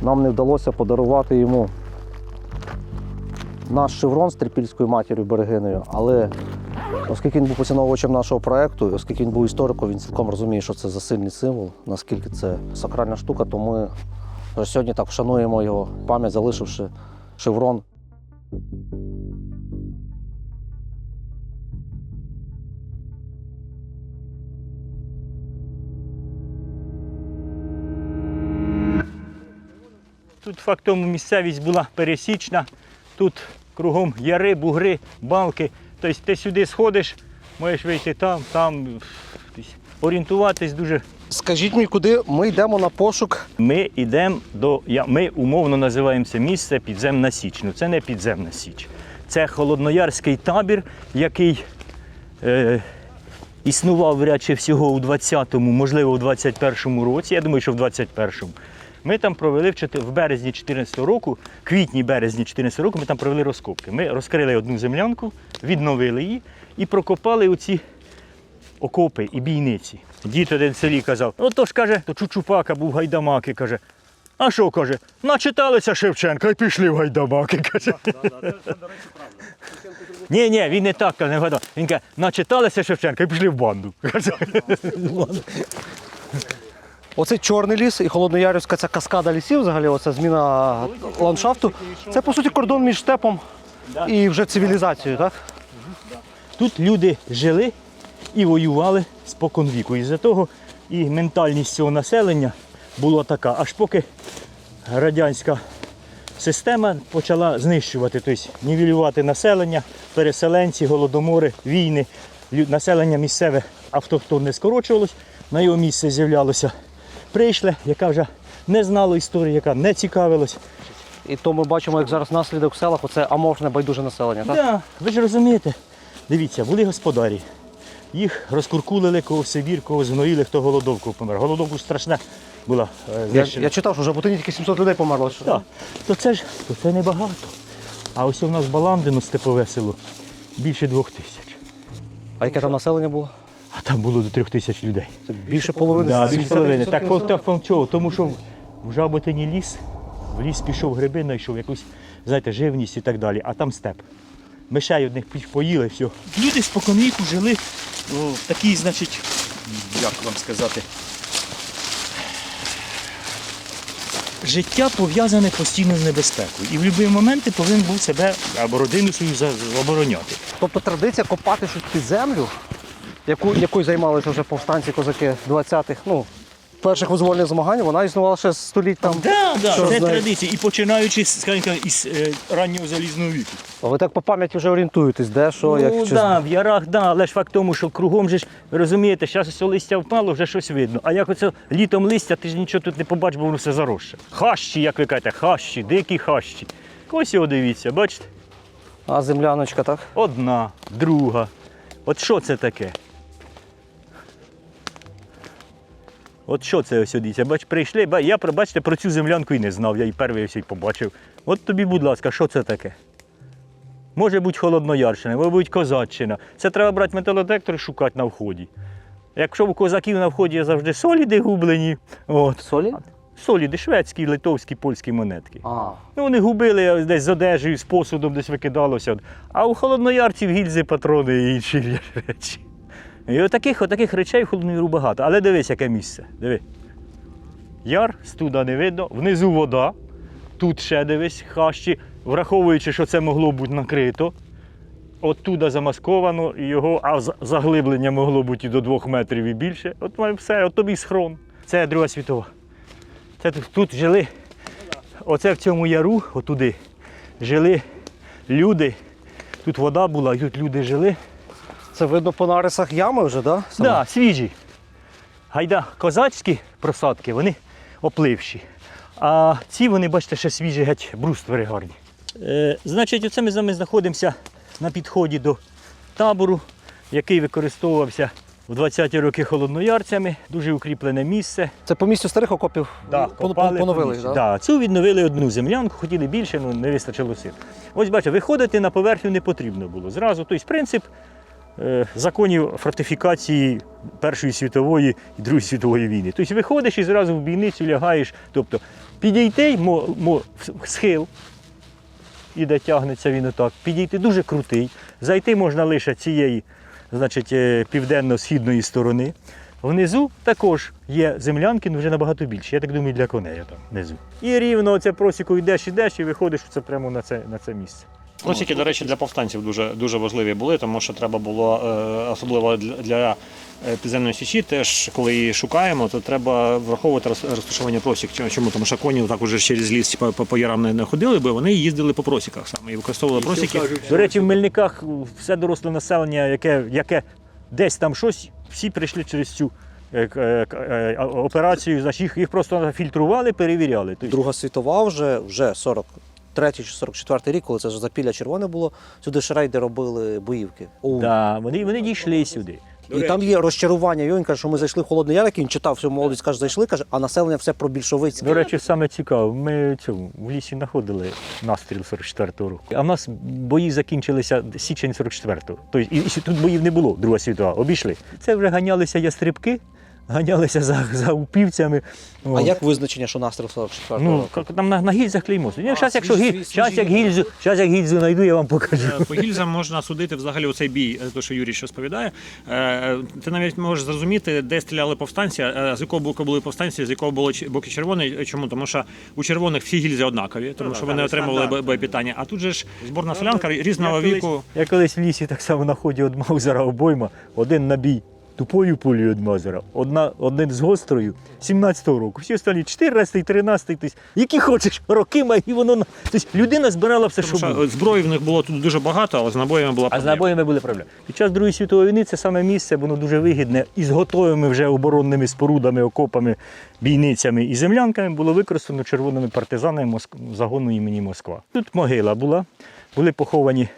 Speaker 2: нам не вдалося подарувати йому наш шеврон з Трипільською матір'ю Берегинею, але оскільки він був поціновувачем нашого проєкту, оскільки він був істориком, він цілком розуміє, що це за сильний символ, наскільки це сакральна штука, то ми сьогодні так вшануємо його пам'ять, залишивши шеврон.
Speaker 11: Тут фактом місцевість була пересічна, тут кругом яри, бугри, балки. Тобто ти сюди сходиш, можеш вийти там, орієнтуватись дуже.
Speaker 2: Скажіть мені, куди ми йдемо на пошук?
Speaker 11: Ми йдемо ми умовно називаємо це місце Підземна Січ. Ну це не Підземна Січ. Це холодноярський табір, який існував, вряд всього у 20-му, можливо, у 21-му році. Я думаю, що в 21-му. Ми там провели в березні 14-го року, квітні-березні 14-го року ми там провели розкопки. Ми розкрили одну землянку, відновили її і прокопали оці окопи і бійниці. Дід один в селі казав, то ж, каже, то Чучупака був гайдамак, і каже,
Speaker 16: А що, каже, начиталися Шевченка і пішли в гайдамаки, каже. Ні, він не так каже, не вгадав. Він каже, начиталися Шевченка і пішли в банду.
Speaker 2: Оцей Чорний ліс і Холодноярівська ця каскада лісів, взагалі, оця зміна ландшафту, це, по суті, кордон між степом і вже цивілізацією, так?
Speaker 16: Тут люди жили і воювали споконвіку. Із-за того і ментальність цього населення була така, аж поки радянська система почала знищувати, тобто нівелювати населення, переселенці, голодомори, війни, населення місцеве автохтонне скорочувалось, на його місце з'являлося прийшле, яка вже не знала історії, яка не цікавилась.
Speaker 2: І то ми бачимо, як зараз наслідок в селах, оце аморфне байдуже населення, так?
Speaker 16: Так, ви ж розумієте, дивіться, були господарі, їх розкуркулили, кого в Сибір, кого згноїли, хто голодовку помер. Голодовку страшна була.
Speaker 2: Я читав, що вже в Бутині тільки 700 людей померло.
Speaker 16: Так, то це небагато. А ось у нас Баландино, степове село, більше 2000.
Speaker 2: А яке там населення було?
Speaker 16: А там було до 3000 людей.
Speaker 2: Це більше половини?
Speaker 16: Так, більше половини. Так, чого? Тому що в Жаботині ліс, в ліс пішов гриби, знайшов якусь, знаєте, живність і так далі, а там степ. Мишей одних поїли, все. Люди споконвіку жили в такій, значить, як вам сказати, життя пов'язане постійно з небезпекою. І в будь-який момент повинен був себе або родину свою обороняти.
Speaker 2: Тобто традиція копати щось під землю, якою займалися вже повстанці, козаки 20-х, перших визвольних змагань, вона існувала ще з століть там.
Speaker 16: Так, це традиція. І починаючи, скажімо, із раннього залізного віку.
Speaker 2: А ви так по пам'яті вже орієнтуєтесь, де, що, як?
Speaker 16: Ну, так, в ярах, але ж факт в тому, що кругом же ж, ви розумієте, зараз ось листя впало, вже щось видно. А як оце літом листя, ти ж нічого тут не побачиш, бо воно все заросше. Хащі, як ви кажете, хащі, дикі хащі. Ось його дивіться, бачите?
Speaker 2: А земляночка, так?
Speaker 16: Одна, друга. От що це таке? От що це ось дивіться, прийшли, я, бачите, про цю землянку і не знав, я і перший ось і побачив. От тобі, будь ласка, що це таке? Може бути Холодноярщина, може бути Козаччина. Це треба брати металодетектор і шукати на вході. Якщо у козаків на вході є завжди соліди гублені. От.
Speaker 2: Солі?
Speaker 16: Соліди, шведські, литовські, польські монетки.
Speaker 2: А.
Speaker 16: Вони губили десь з одежею, з посудом десь викидалося. А у холодноярців гільзи, патрони і інші речі. І отаких речей в Холоднояру багато. Але дивись, яке місце. Диви. Яр, студа не видно, внизу вода, тут ще дивись, хащі, враховуючи, що це могло бути накрито. Оттуда замасковано, а заглиблення могло бути і до 2 метрів і більше. От все, от тобі схрон. Це Друга світова. Це тут жили, оце в цьому яру, отуди, жили люди. Тут вода була, і тут люди жили.
Speaker 2: Це видно по нарисах ями вже, так?
Speaker 16: Так, свіжі. Гайда, козацькі просадки, вони опливші. А ці, вони, бачите, ще свіжі, геть бруствери гарні. Значить, оце ми з вами знаходимося на підході до табору, який використовувався в 20-ті роки холодноярцями. Дуже укріплене місце.
Speaker 2: Це по місцю старих окопів поновили?
Speaker 16: Так, цю відновили одну землянку, хотіли більше, але не вистачило сил. Ось бачите, виходити на поверхню не потрібно було зразу. Тобто принцип законів фортифікації Першої світової і Другої світової війни. Тобто виходиш і зразу в бійницю лягаєш. Тобто підійти в схил, і де тягнеться він отак, підійти дуже крутий. Зайти можна лише цієї, значить, південно-східної сторони. Внизу також є землянки, але вже набагато більше. Я так думаю, для коней там внизу. І рівно оце просіку йдеш і виходиш це прямо на це місце.
Speaker 15: Просіки, до речі, для повстанців дуже важливі були, тому що треба було, особливо для підземної січі, теж коли її шукаємо, то треба враховувати розташування просік. Чому? Тому що коні так уже через ліс по ярам не ходили, бо вони їздили по просіках саме і використовували просіки.
Speaker 16: До речі, в Мельниках все доросле населення, яке десь там щось, всі прийшли через цю операцію, значить їх просто фільтрували, перевіряли.
Speaker 2: Друга світова вже 43-й чи 44-й рік, коли це вже Запілля червоне було, сюди ж рейди робили боївки.
Speaker 16: Так, вони дійшли сюди.
Speaker 2: І там є розчарування. Він каже, що ми зайшли в Холодний Яр, він читав всю молодість, каже, зайшли, каже, а населення все про більшовицьке.
Speaker 16: До речі, саме цікаво, ми в лісі знаходили настріл 44-го року. А в нас бої закінчилися січень 44-го. Тобто і тут боїв не було, Друга світова, обійшли. Це вже ганялися ястрибки ганялися за упівцями.
Speaker 2: А
Speaker 16: От.
Speaker 2: як визначення, що настріл 44-го
Speaker 16: Ну,
Speaker 2: року?
Speaker 16: як там на гільзах клеймо. Зараз, якщо
Speaker 2: свіжі
Speaker 16: як гільзу знайду, я вам покажу.
Speaker 15: По гільзам можна судити взагалі оцей бій, те, що Юрій щось розповідає. Ти навіть можеш зрозуміти, де стріляли повстанці, з якого боку були повстанці, з якого боку червоний. Чому? Тому що у червоних всі гільзи однакові, тому що вони отримували боєпитання. А тут же ж зборна селянка різного віку.
Speaker 16: Я колись в лісі так само на ході від Маузера обойма, один набій тупою пулею від Маузера, один з гострою 17-го року. Всі остальні 14-й, 13-й, тобто, які хочеш рокима, і воно... Тобто людина збирала все,
Speaker 15: Тому
Speaker 16: що
Speaker 15: що
Speaker 16: було.
Speaker 15: зброї в них було тут дуже багато, але з набоями була
Speaker 16: А з
Speaker 15: проблема.
Speaker 16: набоями були проблеми. Під час Другої світової війни це саме місце, воно дуже вигідне, і з готовими вже оборонними спорудами, окопами, бійницями і землянками було використано червоними партизанами загону імені Москва. Тут могила була, були поховані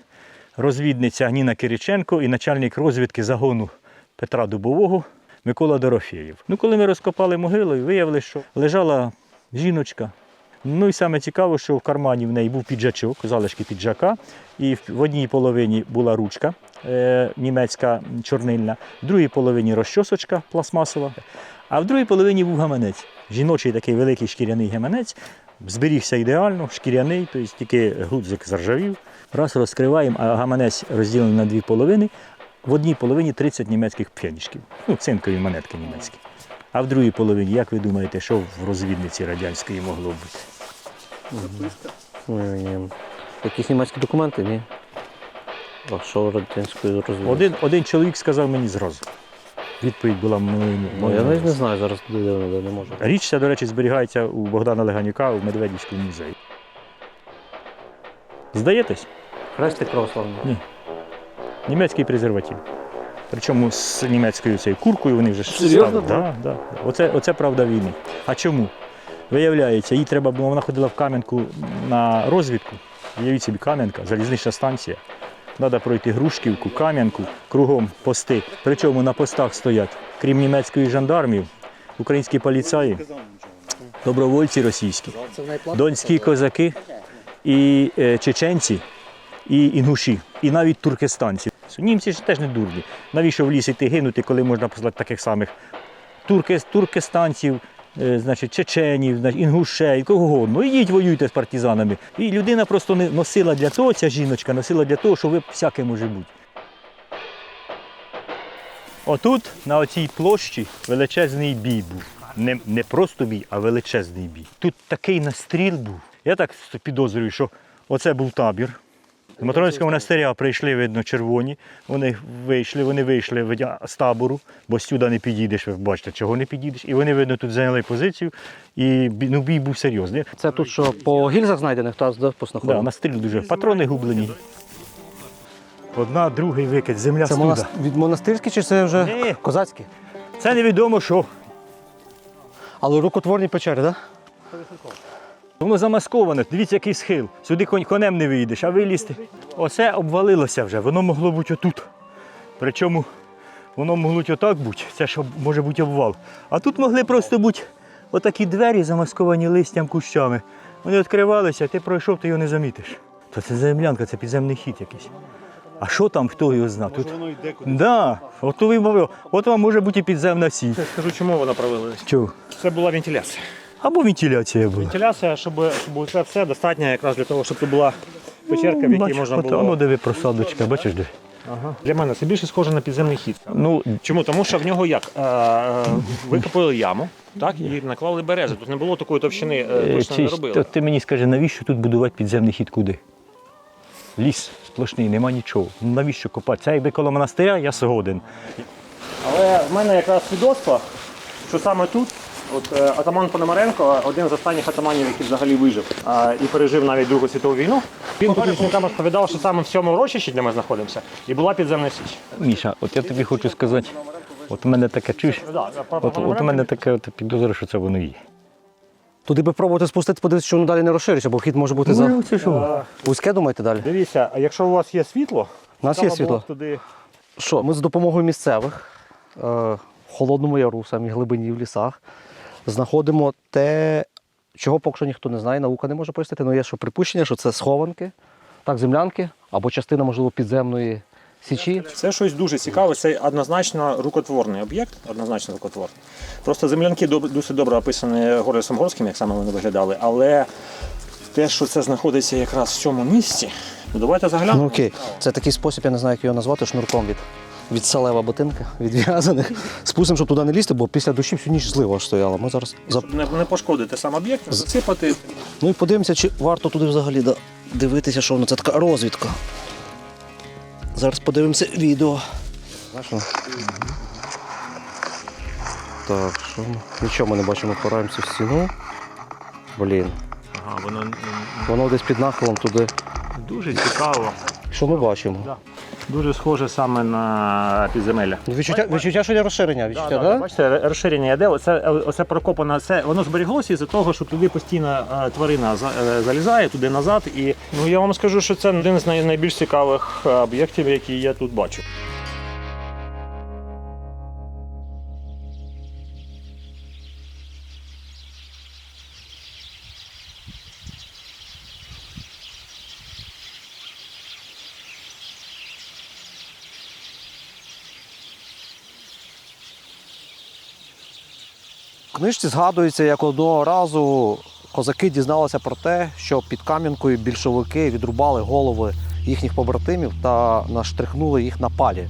Speaker 16: розвідниця Ніна Кириченко і начальник розвідки загону Петра Дубового Микола Дорофєєв. Ну, коли ми розкопали могилу, виявили, що лежала жіночка. Ну і саме цікаво, що в кармані в неї був піджачок, залишки піджака, і в одній половині була ручка німецька чорнильна, в другій половині розчосочка пластмасова, а в другій половині був гаманець. Жіночий такий великий шкіряний гаманець, зберігся ідеально, шкіряний, тобто тільки гудзик заржавів. Раз розкриваємо, а гаманець розділений на дві половини. В одній половині 30 німецьких пфенічків, ну, цинкові монетки німецькі. А в другій половині, як ви думаєте, що в розвідниці радянської могло бути?
Speaker 2: Якісь німецькі документи, ні? А що радянської розвідки?
Speaker 16: Один чоловік сказав мені зразу. Відповідь була мною.
Speaker 2: Ну, я навіть не знаю зараз, де вона, не можу.
Speaker 16: Річ ця, до речі, зберігається у Богдана Леганюка у Медведівському музеї. Здаєтесь?
Speaker 2: Хрестик православний?
Speaker 16: Ні. Німецький презерватив. Причому з німецькою цією куркою вони вже
Speaker 2: Серйозно?
Speaker 16: Да. Оце правда війни. А чому? Виявляється, їй треба було, вона ходила в Кам'янку на розвідку. Уявіть собі, Кам'янка, залізнична станція. Треба пройти Грушківку, Кам'янку, кругом пости. Причому на постах стоять, крім німецької жандармів, українські поліцаї, добровольці російські, донські козаки, і чеченці, і інгуші, і навіть туркестанці. Німці ж теж не дурні. Навіщо в ліс йти гинути, коли можна послати таких самих туркестанців, значить, чеченів, інгушей, кого угодно. Ідіть воюйте з партизанами. І людина просто не носила для того, ця жіночка носила для того, що ви всяке може бути. Отут, на оцій площі, величезний бій був. Не просто бій, а величезний бій. Тут такий настріл був. Я так підозрюю, що оце був табір. З Матронського монастиря прийшли, видно, червоні. Вони вийшли з табору, бо сюди не підійдеш, ви бачите, чого не підійдеш. І вони, видно, тут зайняли позицію, і бій був серйозний.
Speaker 2: Це тут що, по гільзах знайдених, та поснаходили?
Speaker 16: Так, настріл дуже. Патрони гублені. Одна, другий викид, земля
Speaker 2: Це
Speaker 16: студа.
Speaker 2: від монастирські чи це вже
Speaker 16: Ні.
Speaker 2: козацькі?
Speaker 16: Це невідомо що.
Speaker 2: Але рукотворні печери, так?
Speaker 16: Воно замасковане, дивіться, який схил. Сюди конем не вийдеш, а вилізти. Оце обвалилося вже, воно могло бути отут. Причому воно могло отак бути, це ж може бути обвал. А тут могли просто бути отакі двері, замасковані листям, кущами. Вони відкривалися, ти пройшов, ти його не замітиш. То це землянка, це підземний хід якийсь. А що там, хто його знає? Тут... Да, от вам може бути і підземна сіть.
Speaker 15: Я скажу, чому вона провалилась.
Speaker 16: Чого?
Speaker 15: Це була вентиляція.
Speaker 16: Або вентиляція була.
Speaker 15: Вентиляція, щоб це все достатньо якраз для того, щоб тут була печерка, в якій можна було...
Speaker 16: Ну, диви, просадочка, бачиш де?
Speaker 15: Ага. Для мене це більше схоже на підземний хід.
Speaker 16: Ну,
Speaker 15: чому? Тому що в нього як? Викопали яму, так, і наклали берези. Тут не було такої товщини, точно не робили.
Speaker 16: Ти мені скажи, навіщо тут будувати підземний хід куди? Ліс сплошний, нема нічого. Навіщо копати? Це якби коло монастиря, я згоден.
Speaker 15: Але в мене якраз свідоцтво, що саме тут атаман Пономаренко, один з останніх атаманів, який взагалі вижив і пережив навіть Другу світову війну, він помічникам розповідав, що саме в цьому урочищі, де ми знаходимося, і була підземна січ.
Speaker 16: Міша, от я тобі хочу сказати, от у мене таке, чуєш? От у мене таке підозра, що це воно є.
Speaker 2: Туди би пробувати спустити, подивитися, що воно далі не розшириться, бо вхід може бути вузьке, думаєте, далі?
Speaker 15: Дивіться, а якщо у вас є світло,
Speaker 2: у нас є світло.
Speaker 15: Туди...
Speaker 2: Що, ми з допомогою місцевих в Холодному Яру, в самій глибині в лісах, знаходимо те, чого поки що ніхто не знає, наука не може пояснити, але є що припущення, що це схованки, так, землянки, або частина, можливо, підземної Січі?
Speaker 15: Це щось дуже цікаве, це однозначно рукотворний об'єкт, однозначно рукотворний. Просто землянки досить добре описані Горлісом Горським, як саме вони виглядали, але те, що це знаходиться якраз в цьому місці, ну давайте заглянемо.
Speaker 2: Ну окей, це такий спосіб, я не знаю, як його назвати, шнурком від селева ботинка, відв'язаних. Спустимо, щоб туди не лізти, бо після дощів всю ніч злива стояла. Ми зараз
Speaker 15: Щоб не пошкодити сам об'єкт, засипати.
Speaker 2: Ну і подивимося, чи варто туди взагалі дивитися, що воно. Це така розвідка. Зараз подивимося відео. Так, що ми? Нічого ми не бачимо, опираємося в стіну. Блін.
Speaker 15: Ага,
Speaker 2: Воно десь під нахилом туди.
Speaker 15: Дуже цікаво.
Speaker 2: Що ми бачимо?
Speaker 15: Да. Дуже схоже саме на підземелля.
Speaker 2: Відчуття, що є розширення, відчуття, так?
Speaker 15: Бачите, розширення йде, оце прокопано, воно зберіглося із-за того, що туди постійно тварина залізає, туди назад. І ну, я вам скажу, що це один з найбільш цікавих об'єктів, які я тут бачу.
Speaker 2: В книжці згадується, як одного разу козаки дізналися про те, що під Кам'янкою більшовики відрубали голови їхніх побратимів та наштрихнули їх на палі.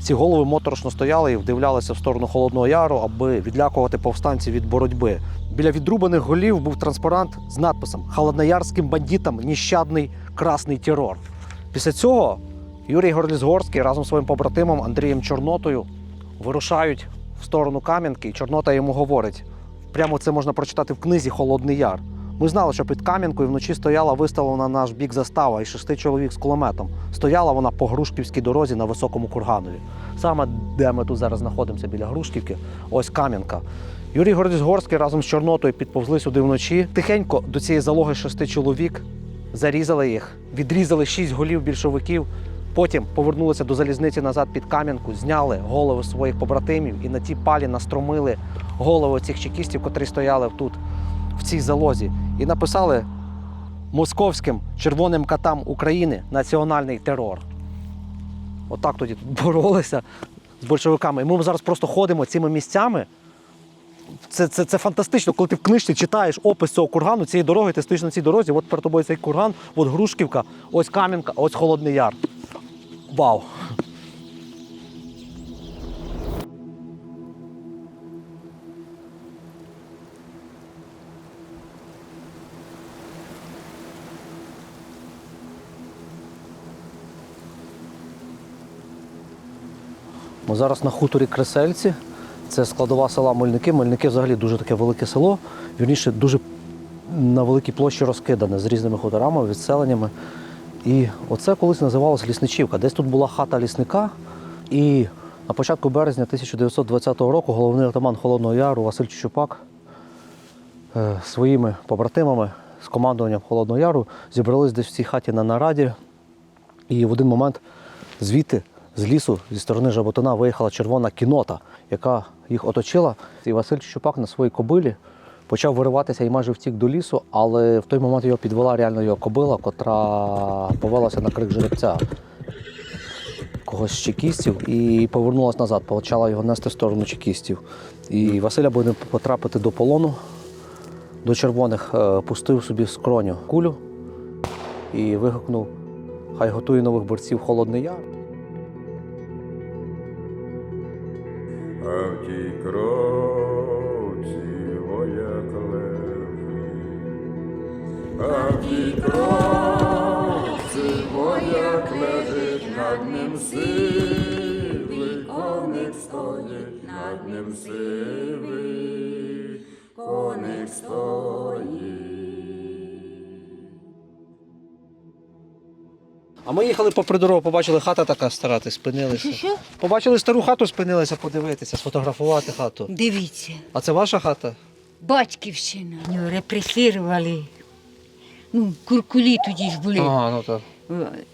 Speaker 2: Ці голови моторошно стояли і вдивлялися в сторону Холодного Яру, аби відлякувати повстанців від боротьби. Біля відрубаних голів був транспарант з надписом «Холодноярським бандитам нещадний красний терор». Після цього Юрій Горліс-Горський разом зі своїм побратимом Андрієм Чорнотою вирушають в сторону Кам'янки, і Чорнота йому говорить. Прямо це можна прочитати в книзі «Холодний Яр». Ми знали, що під Кам'янкою вночі стояла виставлена на наш бік застава із 6 чоловік з кулеметом. Стояла вона по Грушківській дорозі на Високому Курганові. Саме де ми тут зараз знаходимося, біля Грушківки, ось Кам'янка. Юрій Горліс-Горський разом з Чорнотою підповзли сюди вночі. Тихенько до цієї залоги 6 чоловік зарізали їх, відрізали 6 голів більшовиків. Потім повернулися до залізниці назад під Кам'янку, зняли голови своїх побратимів і на ті палі настромили голови цих чекістів, котрі стояли тут, в цій залозі. І написали московським червоним катам України національний терор. Отак тоді тут боролися з большевиками. І ми зараз просто ходимо цими місцями. Це фантастично, коли ти в книжці читаєш опис цього кургану, цієї дороги, ти стоїш на цій дорозі, от перед тобою цей курган, от Грушківка, ось Кам'янка, ось Холодний Яр. Вау! Ми зараз на хуторі Кресельці. Це складова села Мельники. Мельники взагалі дуже таке велике село. Вірніше, дуже на великій площі розкидане з різними хуторами, відселеннями. І оце колись називалось Лісничівка. Десь тут була хата лісника. І на початку березня 1920 року головний отаман Холодного Яру Василь Чучупак своїми побратимами з командуванням Холодного Яру зібрались десь в цій хаті на нараді. І в один момент звідти, з лісу, зі сторони Жаботина, виїхала червона кіннота, яка їх оточила. І Василь Чучупак на своїй кобилі почав вириватися і майже втік до лісу, але в той момент його підвела реально його кобила, котра повелася на крик жеребця когось з чекістів і повернулася назад, почала його нести в сторону чекістів. І Василь, аби не потрапити до полону, до червоних, пустив собі з скроню кулю і вигукнув: «Хай готує нових борців Холодний Яр».
Speaker 1: А в тій кровці вояк лежить, а в тій кровці вояк лежить, над ним сивий коник стоїть, над ним сивий коник стоїть.
Speaker 2: А ми їхали попри дорогу, побачили, хата така стара, ти спинилися.
Speaker 6: Що?
Speaker 2: Побачили стару хату, спинилися подивитися, сфотографувати хату.
Speaker 6: Дивіться,
Speaker 2: А це ваша хата?
Speaker 6: батьківщина. Його репресували. Ну, куркулі тоді ж були.
Speaker 2: Ага, ну так.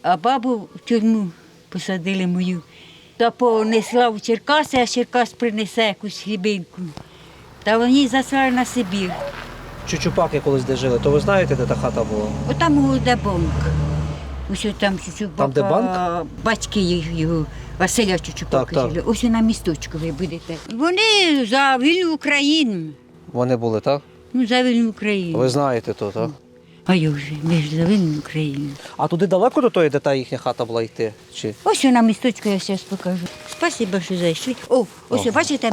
Speaker 6: А бабу в тюрму посадили мою. Та понесла в Черкаси, а Черкас принесе якусь хлібинку. Та вони заслали на Сибір.
Speaker 2: Чучупаки колись де жили, то ви знаєте, де та хата була?
Speaker 6: Отам де бонк.
Speaker 17: Ось там Чучупака,
Speaker 2: Там, де банк?
Speaker 17: батьки його, Василя Чучупаки
Speaker 2: Так, так.
Speaker 17: жили. Ось на місточку ви будете. Вони за вільну Україну.
Speaker 2: Вони були, так?
Speaker 17: Ну, за вільну Україну.
Speaker 2: Ви знаєте то, так?
Speaker 17: А як же, ми ж за вільну Україну.
Speaker 2: А туди далеко до тої, де та їхня хата була йти? Чи?
Speaker 17: Ось на місточку я зараз покажу. Спасибо, що зайшли. О, ось, бачите,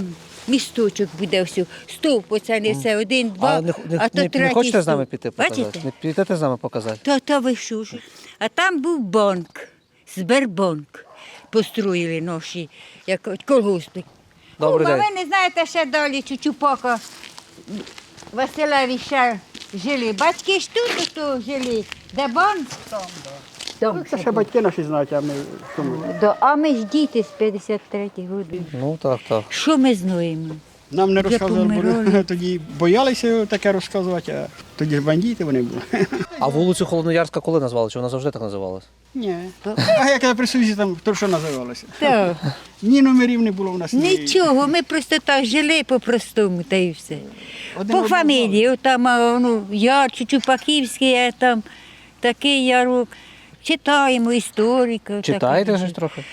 Speaker 17: місточок буде ось. Стовп оце несе, 1, 2,
Speaker 2: А не
Speaker 17: третій
Speaker 2: хочете з нами
Speaker 17: стовп.
Speaker 2: піти показати?
Speaker 17: Бачите?
Speaker 2: Не підете з нами показати?
Speaker 17: Та ви що ж. А там був банк, Сбербанк. Построїли наші, як колгоспи.
Speaker 2: Добрий
Speaker 17: А
Speaker 2: день.
Speaker 17: ви не знаєте ще далі Чучупака, Василеві ще жили. Батьки ж тут ото жили. Де банк? Там.
Speaker 18: Це ще батьки наші знають, а ми що ми?
Speaker 17: А ми ж діти з 53-х років.
Speaker 2: Ну так, так.
Speaker 17: Що ми знаємо?
Speaker 18: Нам не
Speaker 17: Вже
Speaker 18: розказували, бо
Speaker 17: помирали.
Speaker 18: тоді боялися таке розказувати, а тоді ж бандити вони були.
Speaker 2: А вулицю Холодноярська коли назвали? Чи вона завжди так називалась?
Speaker 18: Ні. А як я при Союзі, там то що називалося?
Speaker 17: Так.
Speaker 18: Ні номерів не було у нас.
Speaker 17: Нічого, ми просто так жили по-простому, та й все.
Speaker 18: Один
Speaker 17: По
Speaker 18: одного
Speaker 17: фамілії, там ну, яр Чучупаківський, а там такий ярок. Читаємо історика.
Speaker 2: Читаєте
Speaker 17: таке.
Speaker 2: щось трохи?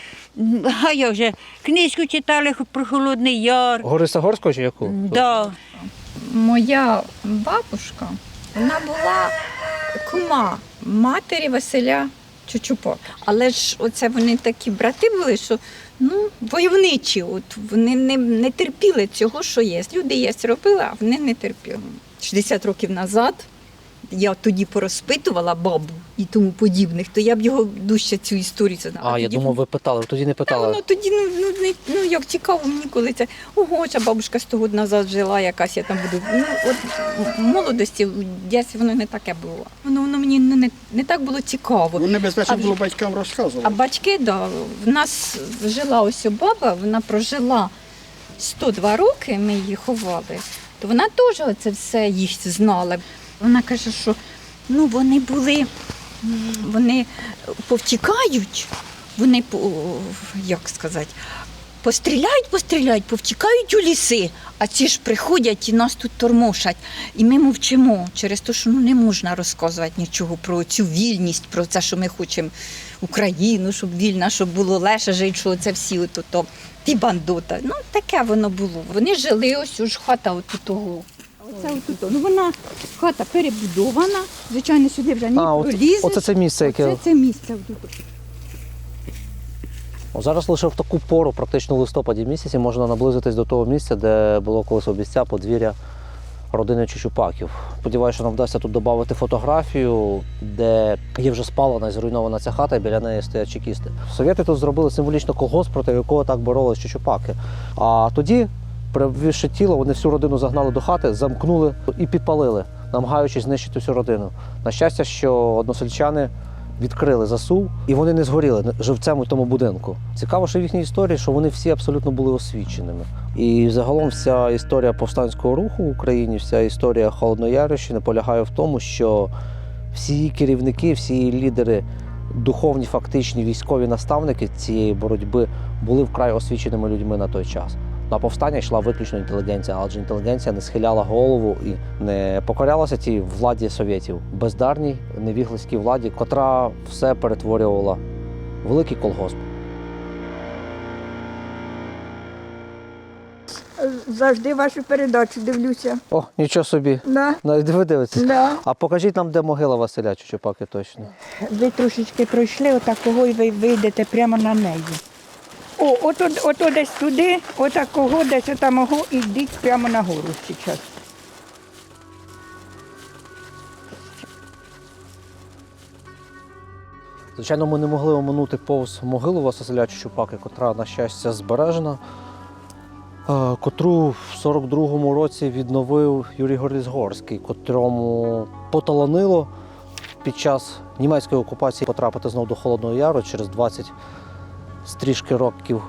Speaker 17: А я вже книжку читали про Холодний Яр.
Speaker 2: Гориса Горського чи яку?
Speaker 17: Да.
Speaker 19: Моя бабушка, вона була кума матері Василя Чучупаки. Але ж оце вони такі брати були, що войовничі. От вони не терпіли цього, що є. Люди є робили, а вони не терпіли. 60 років назад я тоді порозпитувала бабу і тому подібних, то я б його дужче цю історію знала.
Speaker 2: А, я
Speaker 19: Тоді
Speaker 2: думав, ви питали, ви тоді не питали.
Speaker 19: воно тоді як цікаво мені, коли це ого, ця бабушка 100 років назад жила, якась я там буду. От в молодості, в дитинстві воно не таке було. Воно мені не так було цікаво.
Speaker 18: Ну, небезпечно було батькам розказувати.
Speaker 19: А батьки, в нас жила ось баба, вона прожила 102 роки, ми її ховали, то вона теж це все їх знала. Вона каже, що вони були, вони повтікають, вони, як сказати, постріляють, повтікають у ліси, а ці ж приходять і нас тут тормошать. І ми мовчимо через те, що не можна розказувати нічого про цю вільність, про це, що ми хочемо Україну, щоб вільна, щоб було легше жити, що це всі ті бандота. Таке воно було. Вони жили, ось уж хата отут того. Оце отут. Вона хата перебудована, звичайно, сюди вже не пролізеш.
Speaker 2: Оце це місце, яке.
Speaker 19: Це місце отут.
Speaker 2: Зараз лише в таку пору, практично в листопаді місяці, можна наблизитись до того місця, де було колись обіця подвір'я родини Чучупаків. Сподіваюся, що нам вдасться тут додати фотографію, де є вже спалена і зруйнована ця хата, і біля неї стоять чекісти. Совєти тут зробили символічно колгосп, проти якого так боролись Чучупаки. А тоді, привівши тіло, вони всю родину загнали до хати, замкнули і підпалили, намагаючись знищити всю родину. На щастя, що односельчани відкрили засув, і вони не згоріли живцем у тому будинку. Цікаво, що в їхній історії, що вони всі абсолютно були освіченими. І загалом вся історія повстанського руху в Україні, вся історія Холодноярщини полягає в тому, що всі її керівники, всі її лідери, духовні, фактичні, військові наставники цієї боротьби були вкрай освіченими людьми на той час. На повстання йшла виключно інтелігенція, адже інтелігенція не схиляла голову і не покорялася тій владі совєтів, бездарній, невіглаській владі, котра все перетворювала в великий колгосп.
Speaker 20: Завжди вашу передачу дивлюся.
Speaker 2: О, нічого собі.
Speaker 20: Да.
Speaker 2: Навіть ви дивитесь.
Speaker 20: Да.
Speaker 2: А покажіть нам, де могила Василя Чучупаки точно.
Speaker 20: Ви трошечки пройшли, отакого і ви вийдете прямо на неї. Ото десь туди, отакого, десь отамого, і йдіть прямо на гору зараз.
Speaker 2: Звичайно, ми не могли оминути повз могилу Василя Чучупаки, котра, на щастя, збережена, котру в 42-му році відновив Юрій Горіс-Горський, котрому поталанило під час німецької окупації потрапити знову до Холодного Яру через 20 стрішки років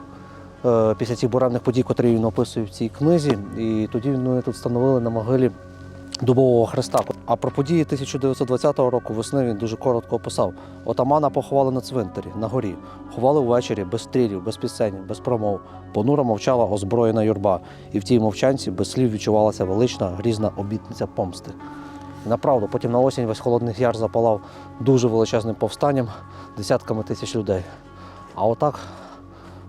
Speaker 2: після цих буремних подій, котрі він описує в цій книзі. І тоді вони тут встановили на могилі Дубового Хреста. А про події 1920 року весни він дуже коротко описав. Отамана поховали на цвинтарі, на горі. Ховали ввечері, без стрілів, без пісень, без промов. Понуро мовчала озброєна юрба. І в тій мовчанці без слів відчувалася велична, грізна обітниця помсти. І направду, потім на осінь весь Холодний Яр запалав дуже величезним повстанням, десятками тисяч людей. А отак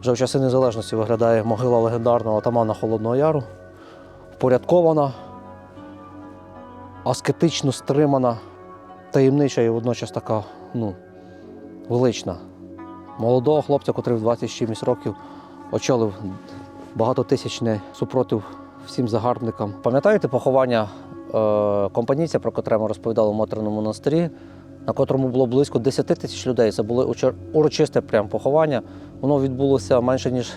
Speaker 2: вже в часи незалежності виглядає могила легендарного отамана Холодного Яру. Впорядкована, аскетично стримана, таємнича і водночас така, велична. Молодого хлопця, котрий в 20 чимось років очолив багатотисячний супротив всім загарбникам. Пам'ятаєте поховання компанійця, про котре ми розповідали в Мотриному монастирі, на котрому було близько 10 тисяч людей? Це було урочисте прям поховання. Воно відбулося менше, ніж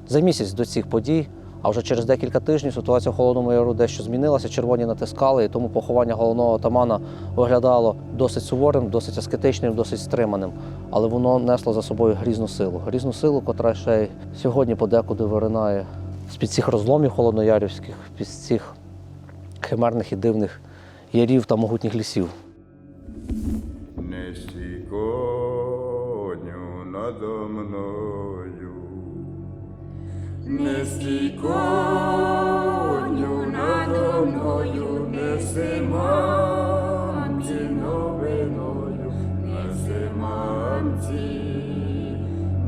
Speaker 2: за місяць до цих подій. А вже через декілька тижнів ситуація в Холодному Яру дещо змінилася, червоні натискали, і тому поховання головного отамана виглядало досить суворим, досить аскетичним, досить стриманим. Але воно несло за собою грізну силу. Грізну силу, котра ще й сьогодні подекуди виринає з-під цих розломів холодноярівських, з-під цих химерних і дивних ярів та могутніх лісів.
Speaker 21: Не стій коню надо мною, не стій коню надо мною, неси мамці новиною, неси мамці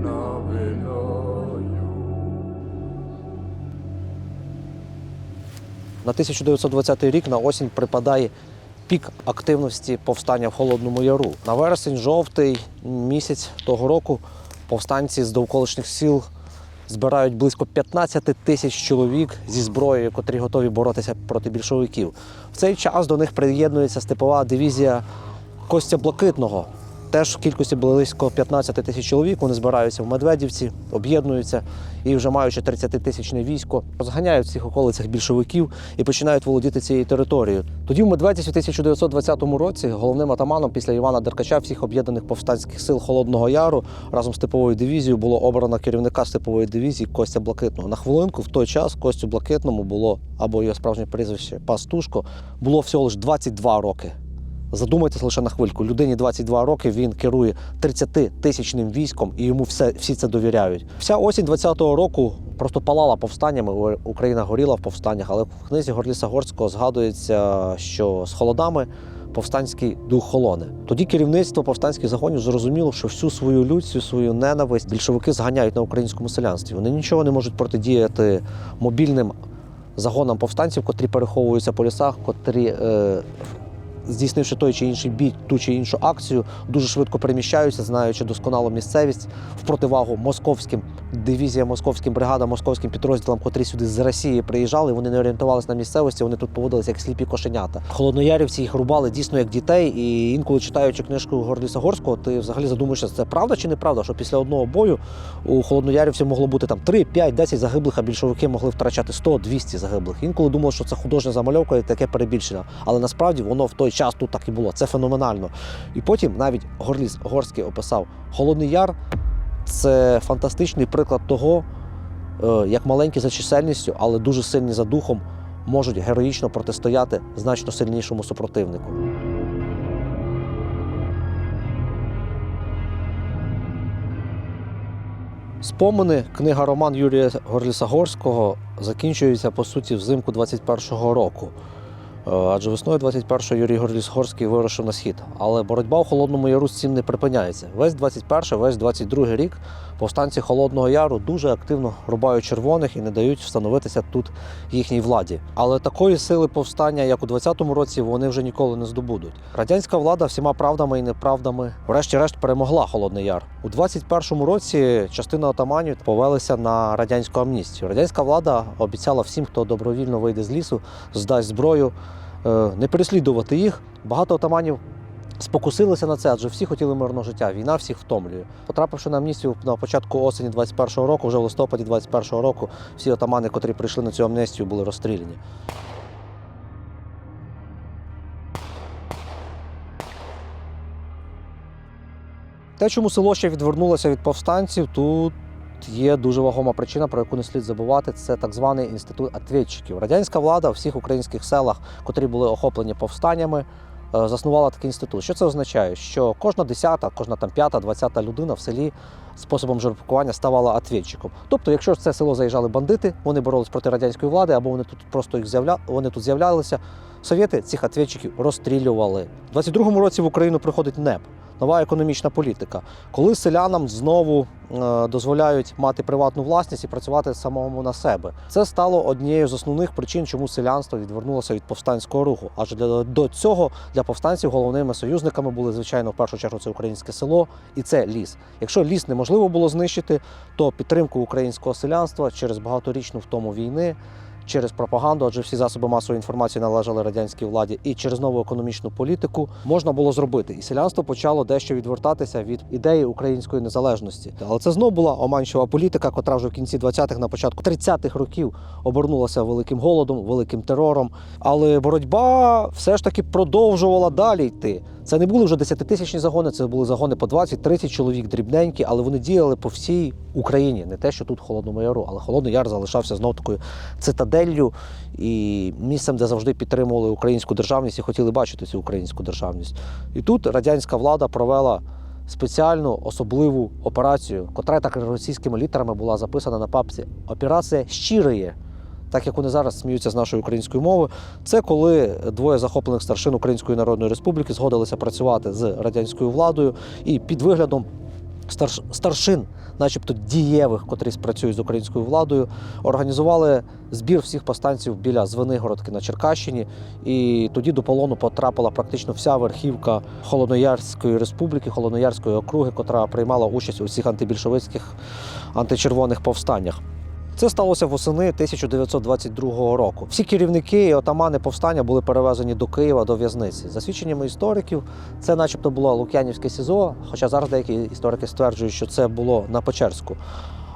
Speaker 21: новиною.
Speaker 2: На 1920 рік на осінь припадає пік активності повстання в Холодному Яру. На вересень-жовтий місяць того року повстанці з довколишніх сіл збирають близько 15 тисяч чоловік зі зброєю, котрі готові боротися проти більшовиків. В цей час до них приєднується степова дивізія Костя Блакитного. Теж в кількості близько 15 тисяч чоловік. Вони збираються в Медведівці, об'єднуються і вже маючи 30-тисячне військо, розганяють в цих околицях більшовиків і починають володіти цією територією. Тоді в Медведівці в 1920 році головним отаманом після Івана Деркача всіх об'єднаних повстанських сил Холодного Яру разом з степовою дивізією було обрано керівника степової дивізії Костя Блакитного. На хвилинку в той час Костю Блакитному було, або його справжнє прізвище Пастушко, було всього лише 22 роки. Задумайтесь лише на хвильку. Людині 22 роки, він керує 30-тисячним військом і йому всі це довіряють. Вся осінь 20-го року просто палала повстаннями, Україна горіла в повстаннях, але в книзі Горліса Горського згадується, що з холодами повстанський дух холоне. Тоді керівництво повстанських загонів зрозуміло, що всю свою лють, всю свою ненависть більшовики зганяють на українському селянстві. Вони нічого не можуть протидіяти мобільним загонам повстанців, котрі переховуються по лісах, котрі здійснивши той чи інший бій, ту чи іншу акцію, дуже швидко переміщаються, знаючи досконало місцевість, в противагу московським дивізіям, московським бригадам, московським підрозділам, котрі сюди з Росії приїжджали, вони не орієнтувалися на місцевості, вони тут поводилися як сліпі кошенята. Холодноярівці їх рубали дійсно як дітей, і інколи читаючи книжку Горліса Горського, ти взагалі задумуєшся, це правда чи неправда, що після одного бою у холодноярівців могло бути там 3, 5, 10 загиблих, а більшовики могли втрачати 100, 200 загиблих. Інколи думав, що це художня замальовка і таке перебільшення, але насправді воно в той час тут так і було. Це феноменально. І потім навіть Горліс Горський описав Холодний Яр – це фантастичний приклад того, як маленькі за чисельністю, але дуже сильні за духом, можуть героїчно протистояти значно сильнішому супротивнику. Спомини, книга-роман Юрія Горліса Горського закінчується, по суті, взимку 21-го року. Адже весною 21-го Юрій Горліс Горський вирушив на схід. Але боротьба у Холодному Яру з цим не припиняється. Весь 21-й, весь 22-й рік повстанці Холодного Яру дуже активно рубають червоних і не дають встановитися тут їхній владі. Але такої сили повстання, як у 20-му році, вони вже ніколи не здобудуть. Радянська влада всіма правдами і неправдами врешті-решт перемогла Холодний Яр. У 21-му році частина отаманів повелися на радянську амністію. Радянська влада обіцяла всім, хто добровільно вийде з лісу, здасть зброю, не переслідувати їх. Багато отаманів спокусилися на це, адже всі хотіли мирного життя. Війна всіх втомлює. Потрапивши на амністію на початку осені 21-го року, вже в листопаді 21-го року, всі отамани, котрі прийшли на цю амністію, були розстріляні. Те, чому село ще відвернулося від повстанців, тут є дуже вагома причина, про яку не слід забувати. Це так званий інститут ответчиків. Радянська влада в всіх українських селах, котрі були охоплені повстаннями, заснувала такий інститут. Що це означає? Що кожна 10-та, кожна там 5-та, 20-та людина в селі способом жеребкування ставала ответчиком. Тобто, якщо в це село заїжджали бандити, вони боролись проти радянської влади, або вони тут просто вони тут з'являлися, Совєти цих відповідчиків розстрілювали. У 22-му році в Україну приходить НЕП, нова економічна політика, коли селянам знову дозволяють мати приватну власність і працювати самому на себе. Це стало однією з основних причин, чому селянство відвернулося від повстанського руху. Адже до цього для повстанців головними союзниками були, звичайно, в першу чергу це українське село і це ліс. Якщо ліс неможливо було знищити, то підтримку українського селянства через багаторічну втому війни, через пропаганду, адже всі засоби масової інформації належали радянській владі, і через нову економічну політику можна було зробити. І селянство почало дещо відвертатися від ідеї української незалежності. Але це знову була оманчива політика, котра вже в кінці 20-х, на початку 30-х років обернулася великим голодом, великим терором. Але боротьба все ж таки продовжувала далі йти. Це не були вже 10-тисячні загони, це були загони по 20-30 чоловік, дрібненькі, але вони діяли по всій Україні. Не те, що тут в Холодному Яру, але Холодний Яр залишався знов такою цитаделлю і місцем, де завжди підтримували українську державність і хотіли бачити цю українську державність. І тут радянська влада провела спеціальну особливу операцію, котра так російськими літерами була записана на папці «Операція Щиріє». Так як вони зараз сміються з нашої української мови, це коли двоє захоплених старшин Української Народної Республіки згодилися працювати з радянською владою і під виглядом старшин, начебто дієвих, котрі спрацюють з українською владою, організували збір всіх повстанців біля Звенигородки на Черкащині, і тоді до полону потрапила практично вся верхівка Холодноярської республіки, Холодноярської округи, котра приймала участь у всіх антибільшовицьких, античервоних повстаннях. Це сталося восени 1922 року. Всі керівники і отамани повстання були перевезені до Києва, до в'язниці. За свідченнями істориків, це начебто було Лук'янівське СІЗО, хоча зараз деякі історики стверджують, що це було на Печерську.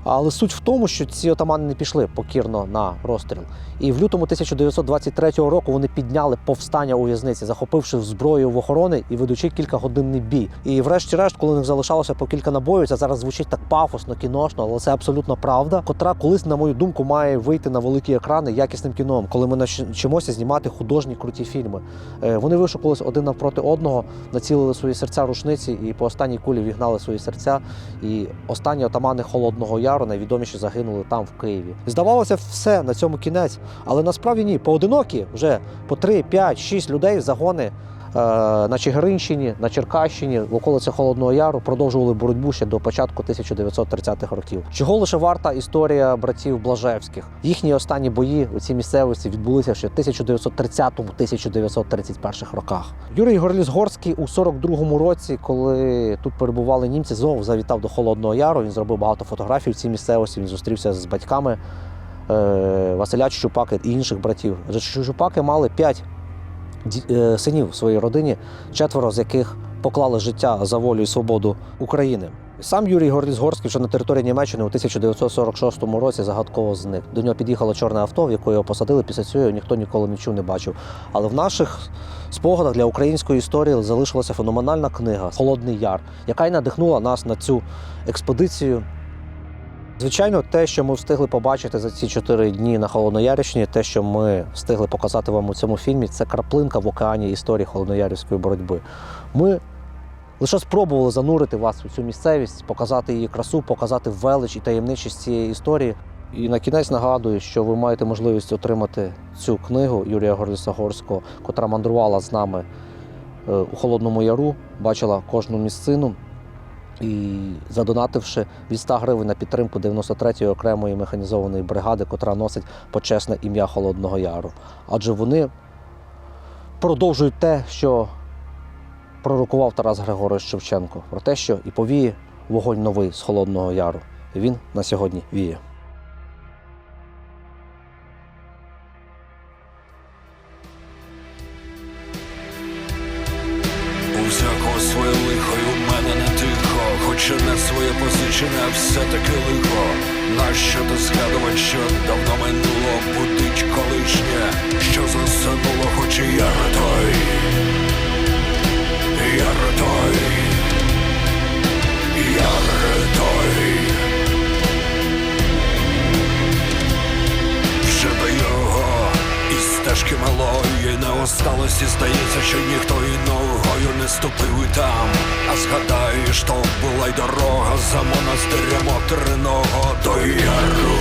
Speaker 2: Але суть в тому, що ці отамани не пішли покірно на розстріл. І в лютому 1923 року вони підняли повстання у в'язниці, захопивши зброю в охорони і ведучи кількагодинний бій. І врешті-решт, коли у них залишалося по кілька набоїв, це зараз звучить так пафосно, кіношно, але це абсолютно правда, котра колись, на мою думку, має вийти на великі екрани якісним кіном, коли ми навчимося знімати художні круті фільми. Вони вишукувалися один навпроти одного, націлили свої серця рушниці і по останній кулі вігнали свої серця. І останні отамани Холодного Яру, найвідоміші, загинули там, в Києві. І здавалося, все, на цьому кінець. Але насправді ні. Поодинокі вже по 3, 5, 6 людей загони на Чигиринщині, на Черкащині, в околицях Холодного Яру продовжували боротьбу ще до початку 1930-х років. Чого лише варта історія братів Блажевських. Їхні останні бої у цій місцевості відбулися ще в 1930-1931 роках. Юрій Горліс-Горський у 42-му році, коли тут перебували німці, знову завітав до Холодного Яру, він зробив багато фотографій в цій місцевості, він зустрівся з батьками Василя Чучупаки і інших братів. Чучупаки мали 5 синів в своїй родині, 4 з яких поклали життя за волю і свободу України. Сам Юрій Горліс-Горський вже на території Німеччини у 1946 році загадково зник. До нього під'їхало чорне авто, в яке його посадили, після цього ніхто ніколи нічого не бачив. Але в наших спогадах для української історії залишилася феноменальна книга «Холодний Яр», яка й надихнула нас на цю експедицію. Звичайно, те, що ми встигли побачити за ці 4 дні на Холодноярщині, те, що ми встигли показати вам у цьому фільмі, це краплинка в океані історії холодноярської боротьби. Ми лише спробували занурити вас у цю місцевість, показати її красу, показати велич і таємничість цієї історії. І на кінець нагадую, що ви маєте можливість отримати цю книгу Юрія Горліса-Горського, котра мандрувала з нами у Холодному Яру, бачила кожну місцину. І задонативши від 100 гривень на підтримку 93-ї окремої механізованої бригади, котра носить почесне ім'я Холодного Яру. Адже вони продовжують те, що пророкував Тарас Григорович Шевченко, про те, що і повіє вогонь новий з Холодного Яру. І він на сьогодні віє.
Speaker 1: У всякого своє лихо, і у мене не тихо, хоч не своє позичене, а все-таки лихо. Нащо то згадувати, що давно минуло, будить колишнє, що засинуло, хоч і яр той, яр той, яр той. Вже до його і стежки малої не осталось, і здається, що ніхто і ногою не ступив і там. А згадаєш, то була й дорога за монастирем Отерного до Яру.